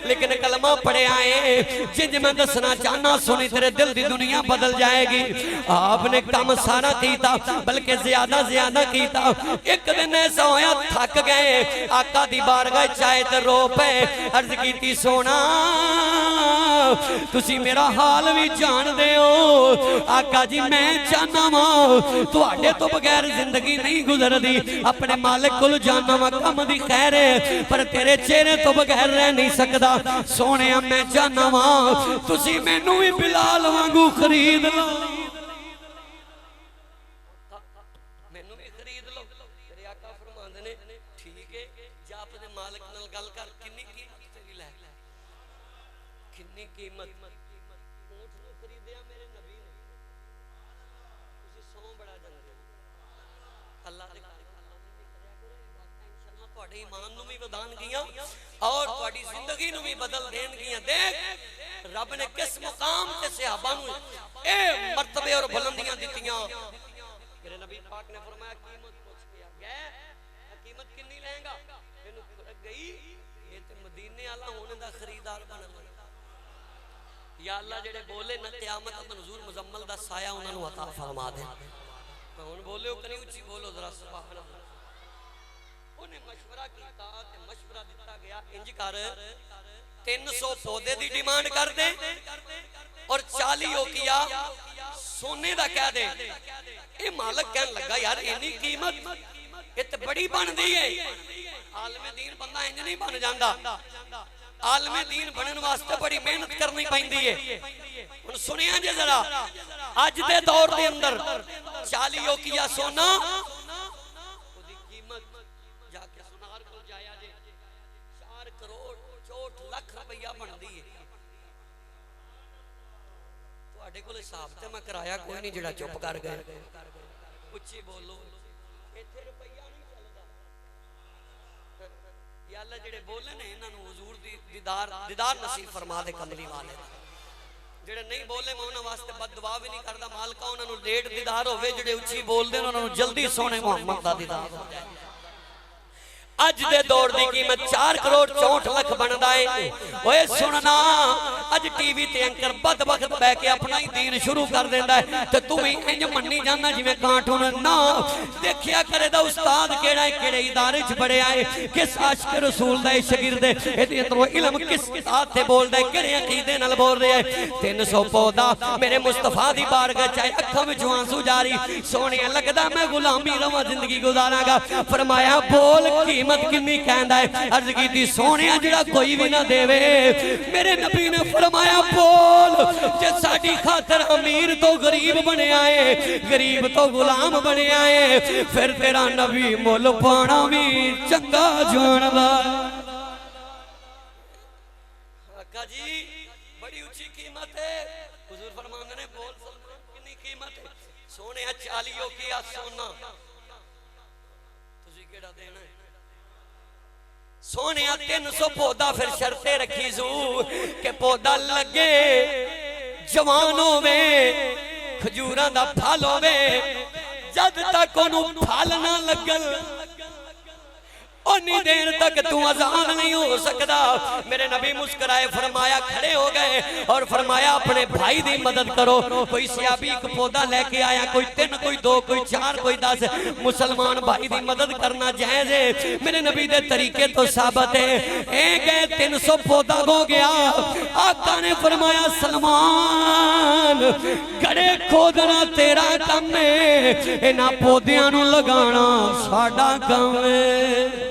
लेकिन कलमा पढ़े आए जिंज मैं दसना चाहना, सुनी तेरे दिल दी दुनिया बदल जाएगी। आपने काम सारा कीता, बल्कि ज्यादा कीता। एक दिन ऐसा होया थक गए, आका दी बारगाह चाहे तो रो पे, अर्ज कीती सोना तुसी मेरा हाल भी जानदे हो। आका जी मैं चाहना वा तुहाडे तो बगैर जिंदगी नहीं गुजरदी, अपने मालिक कोल जाना वा कम दी खैर है, पर तेरे चेहरे तो बगैर रह नहीं सकदा। सोने मैं चाहना वा तुसी मैनू भी बिलाल वांगू खरीद लो, मैनू भी खरीद लो। तेरे आका फरमांदे ने ठीक है जा अपने मालिक नाल गल कर, किन्नी कीमत तेरी लै, किन्नी कीमत। ऊंट नूं खरीदिया मेरे नबी ने, तुसीं सौ बड़ा जानदे हो। अल्लाह दे तुहाडे ईमान नूं भी वधाणगियां और तुहाडी जिंदगी नूं भी बदल देणगियां। देख रब ने किस मुकाम ते सहाबा नूं ए मर्तबे और बुलंदियां दित्तियां। मेरे नबी पाक ने फरमाया कीमत पूछ के आ गए, कीमत कितनी लेगा? मैनू फरक गई ये ते मदीने वाला होने दा खरीदार बनना। या अल्लाह जेड़े बोले ना क़यामत मंजूर मुजम्मल दा साया उन्हां नूं अता फरमा दे। हुण बोलियो करी उच्ची बोलो जरा सुभान अल्लाह। उन्हें मशवरा कीता ते मशवरा दिता गया इंज कर 300 पौधे दी डिमांड कर दे और 40 ओकिया सोने दा कह दे। ये मालिक कहन लगा यार इन्नी कीमत ये ते बड़ी बनदी है। आलमे दीन बंदा इंज नहीं बन जांदा, आलमे दीन बनने वास्ते बड़ी मेहनत करनी पैंदी है। हुण सुनिया जे जरा अज दे दौर दे अंदर 40 ओकिया सोना ओदी कीमत जाके सुनार को जाया जे 4 करोड़ 64 लाख रुपया बनदी है। तुहाडे कोल हिसाब ते मैं कराया कोई नहीं जेड़ा चुप कर गए। उच्ची बोलो इत्थे रुपया नहीं चलदा। या अल्लाह जेड़े बोले ने इन्हां नूं हुजूर दी दीदार नसीब फरमा दे कमली वाले। जेड़े नहीं बोले मैं उन्हां वास्ते बददुआ भी नहीं करदा। मालका उन्हां नूं लेट दीदार होवे, जेड़े उच्ची बोलदे उन्हां नूं जल्दी सोने मुहम्मद दा दीदार हो जाए। अज दे दौर दी कीमत 4 करोड़ 64 लाख बनदा है। ओए सुनना अज टीवी ते एंकर बद वक्त बैठ के अपना ही दीन शुरू कर देंदा है ते तू भी इंज मन्नी जाना जिवें कांटून ना देखिया करे दा उस्ताद केड़ा है, केड़े इदारे च पढ़िया है, किस आशिक रसूल दा शागिर्द है, इहदे अंदरों इल्म किस किताब ते बोलदा है, केड़े अकीदे नाल बोल रहा है। 300 पौधा मेरे मुस्तफा दी बारगाह च अखां विचों आंसू जारी। सोहणिया लगदा मैं गुलामी रवां जिंदगी गुजारांगा। फरमाया बोल कीमत कितनी कहंदा है। अर्ज कीती सोहणिया जेड़ा कोई भी ना देवे। मेरे नबी ने फरमाया बोल जे साडी खातर अमीर तो गरीब बनया है, गरीब तो गुलाम बनया है, फिर तेरा नबी मुल पाना भी चंगा जानदा। आका जी बड़ी ऊंची कीमत है। हुजूर फरमांदे ने बोल सलमान कितनी कीमत है? सोने 40 ओकिया सोना तुसी केड़ा देना है? सोने 300 पौधा फिर शर्ते रखी जू के पौधा लगे जवान होवे खजूरां दा फल होवे, जद तक ओनू फल ना लगल उन्नी देर तक तू आजाद नहीं हो सकता। मेरे नबी मुस्कुराए, फरमाया खड़े हो गए और फरमाया अपने भाई की मदद करो। कोई सहाबी एक पौधा लेके आया, कोई 3 कोई 2 कोई 4 कोई 10। मुसलमान भाई की मदद करना जायज है, मेरे नबी के तरीके तो साबित है। एक 300 पौधा हो गया। आका ने फरमाया सलमान गड़े खोदना तेरा काम है, इन्हां पौधियां नूं लगाना साडा काम है।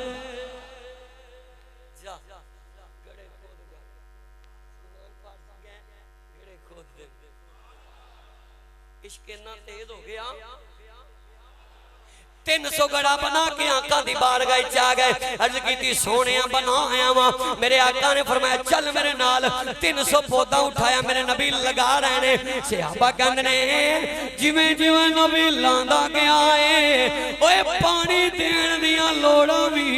इश्क इतना तेज हो गया 300 गड़ा बना के आका दी बारगाह च आ गए। अर्ज की सोने बना आया वा। मेरे आका ने फरमाया चल मेरे नाल। 300 पौधा उठाया, मेरे नबी लगा रहे ने। सहाबा कहंदे ने जिवें जिवें नबी लांदा गया है ओए पानी देण दियां लोड़ां भी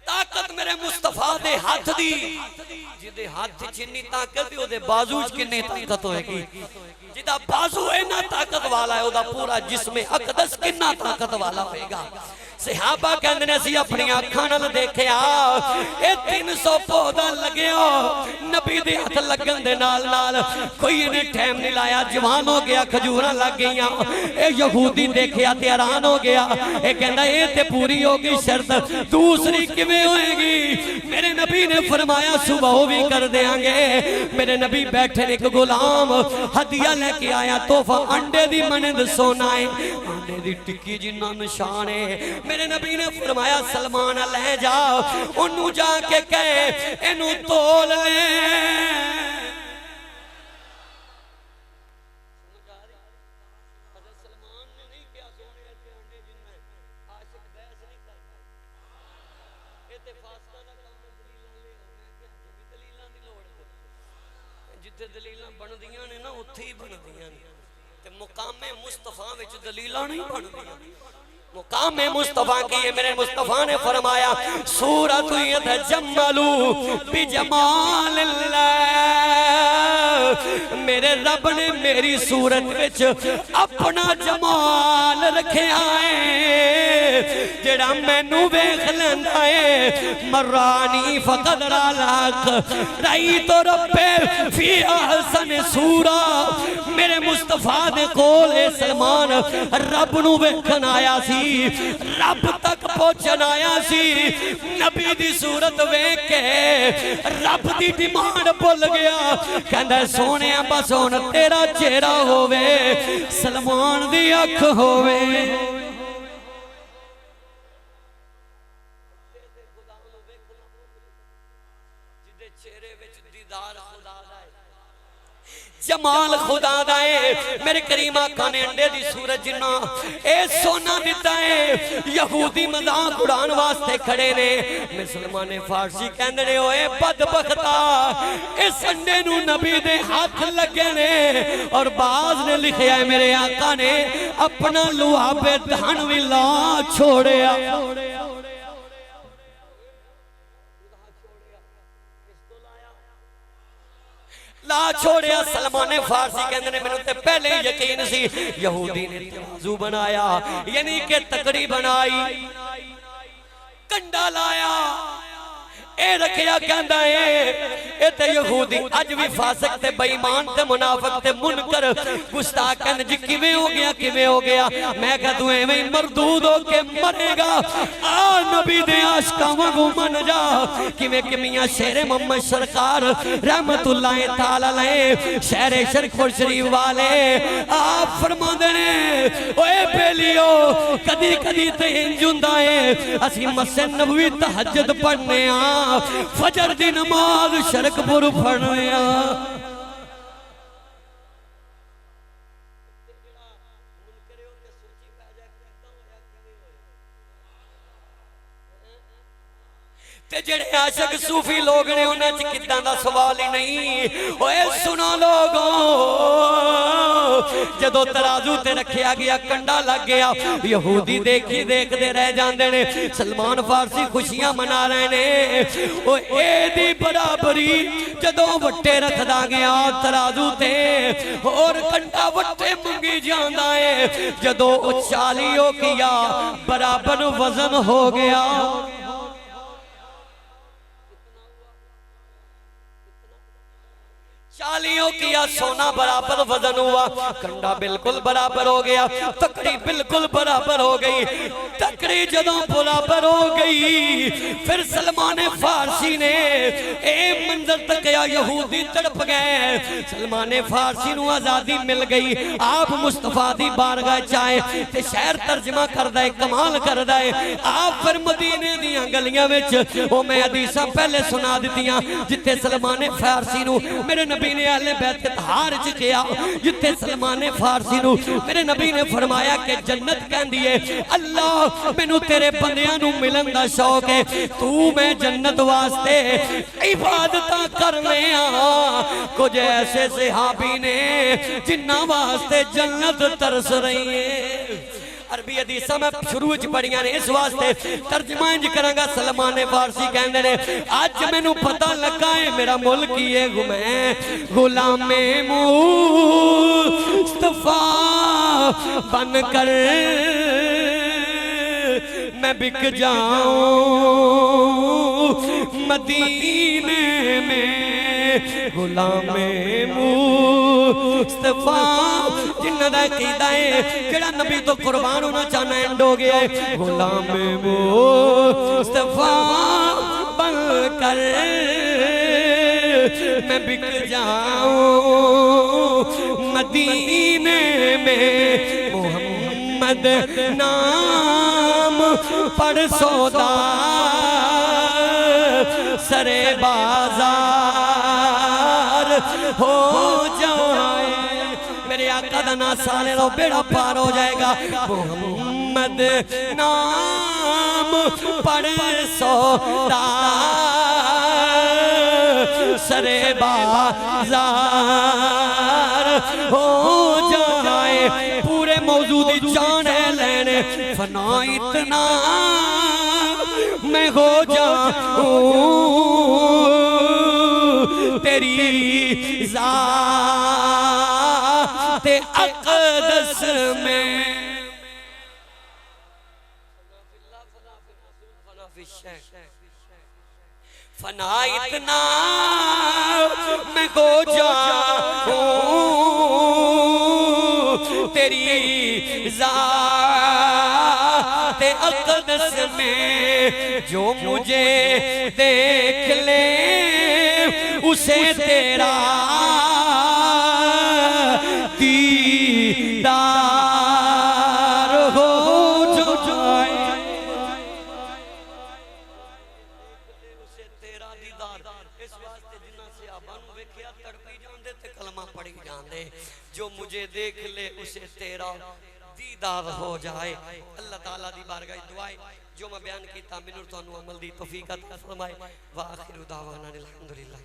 ताकत मेरे मुस्तफा दे हाथ दी, जिदे हाथ जिन्नी ताकत दी ओदे बाजू च किन्नी ताकत होएगी। जिदा बाजू इन्ना ताकत वाला है ओदा पूरा जिस्म अकदस किन्ना ताकत वाला होएगा। सहाबा कहंदे ने असीं अपनी अखां नाल देखिया ए 300 पौधा लगया। नबी नबी दे हथ लगन दे नाल नाल कोई इन्हें टाइम नहीं लाया, जवान हो गया, खजूर लग गई। ये यहूदी देखिया ते हैरान हो गया, ये कहंदा ये ते पूरी हो गई शर्त, दूसरी किवें होएगी? मेरे नबी ने फरमाया सुबह भी कर देंगे। मेरे नबी बैठे एक गुलाम हदिया लेके आया, तोहफा अंडे दी मनिंद सोना है, अंडे दी टिक्की जिन्ना निशान है। मेरे नबी ने फरमाया सलमान ले जाओ, ओनू जाके कहे इनू तोल ले। जिथे दलीलां बनदियां ने ना उत्थे ही बनदियां ने, ते मुकामे मुस्तफा विच दलीलां नहीं बनदियां। मुकामे मुस्तफा की है, मेरे मुस्तफा ने फरमाया सूरत यतजम्मलु बिजमालिल्लाह, मेरे रब ने मेरी सूरत विच अपना जमाल रखिया है, जेड़ा मैनू वेख लैंदा है मरानी फकद रालक रही तो रब्बे फी अहसन सूरा। मेरे मुस्तफा दे कोल सलमान रब नू वेखन आया सी, रब तक पहुंचन आया सी। नबी दी सूरत वेख के रब दी डिमांड भुल गया, कहंदा सोने बस हुण तेरा चेहरा होवे, सलमान दी अख होवे। जमाल खुदा दा है, मेरे करीम आका ने अंडे दी सूरत जिन्ना ए सोना दिता है। यहूदी मजाक उड़ान वास्ते खड़े ने, मुसलमान फारसी कहंदे ने ओए बदबख्ता इस अंडे नू नबी दे हाथ लगे ने, और बाज ने लिखया है मेरे आका ने अपना लुहाबे धन भी ला छोड़िया। ला छोड़िया। सलमान फारसी कहते ने मैनू ते पहले ही यकीन सी, यहूदी ने तराजू बनाया यानी कि तकड़ी बनाई, कंडा लाया, ए रखिया कहंदा ए ते यहूदी अज भी फासिक ते बेईमान ते मुनाफिक ते मुनकर गुस्ताख कहंदे जी किवें हो गया, किवें हो गया? मैं कहा तू एवें ही मरदूद हो के मरेगा, आ नबी दे आशिकां वांगू मन जा। किवें कि मियां शेर मोहम्मद सरकार रहमतुल्लाह तआला अलैह शहर शरीफ शरीफ वाले आप फरमांदे ने ओए बेलियो कदी कदी ते इंज हुंदा है असीं मस्जिद नबवी तहज्जुद पढ़ने आ, फजर दी नमाज शरकपुर पढ़ने आ। ते जेड़े आशिक सूफी लोग ने उन्हां च किदां दा सवाल ही नहीं। ओए सुनो लोगों, जदों तराजू ते रखिया गया कंडा लग गया, यहूदी देखी देखते रह जाते ने। सलमान फारसी खुशियां मना रहे ने, ओ एदी बराबरी जदों वट्टे रखदा गया तराजू ते और कंडा वट्टे मंगी जांदा है, जदों 40 हो किया बराबर वजन हो गया। चालियों किया सोना बराबर वजन हुआ, कंडा बिल्कुल बराबर हो गया, तकड़ी बिल्कुल बराबर हो गई। तकड़ी जदों बराबर हो गई फिर सलमान फारसी ने ए मंजर तक यहूदी तड़प गए। सलमान फारसी नू आजादी मिल गई, आप मुस्तफा दी बारगाह चाहे ते शहर तर्जमा करदा है, कमाल करदा है। आप फिर मदीने दियां गलियां विच ओ मैं हदीसां पहले सुना दित्तियां जिथे सलमान फारसी नू मेरे नबी ने अहले बैत के तहार च किया, जिथे सलमान फारसी नू मेरे नबी ने फरमाया कि जन्नत कहंदी है अल्लाह मैनू तेरे बंदियां नू मिलन दा शौक है, तू मैं जन्नत वास्ते इबादतां करने आ। कुछ ऐसे सहाबी ने जिन्ना वास्ते जन्नत तरस रही है। अरबी हदीसां मैं शुरू च पढ़ियां ने, इस वास्ते तर्जमा इंज करांगा। सलमान फारसी कहंदे ने अज मैनू पता लगा है मेरा मुल्क ही है, मैं गुलामे मुस्तफा बनकर मैं बिक जाऊं मदीने में। गुलामे मुस्तफा जिन्ना दा कीदा है जेड़ा नबी तो कुर्बान होना चाहना एंड हो गया है गुलामे मुस्तफा बनकर मैं बिक जाऊं मदीने में मोहम्मद नाम पर सौदा सरे बाजार हो जाए मेरे आका दा ना सारे लो बेड़ा पार हो जाएगा मोहम्मद नाम पर सौदा सरे बाजार हो जाए पूरे मौजूदी जाने लेने फना इतना मैं हो जाऊं तेरी ज़ात-ए अक़दस में फना इतना मैं हो जाऊं तेरी ज़ात-ए अक़दस में जो मुझे देख ले उसे तेरा दीदार हो जाए उसे तेरा दीदार इस वास्ते जिन्ना से आबा नू वेखिया तड़पी जांदे ते कलमा पढ़ी जांदे जो मुझे देख ले उसे तेरा दीदार हो जाए अल्लाह ताला दी बारगाह दुआ जो मैं बयान किया मिनूर तुहानू अमल दी तौफीक अता फरमाए वा आखिर दावाना अल्हम्दुलिल्लाह।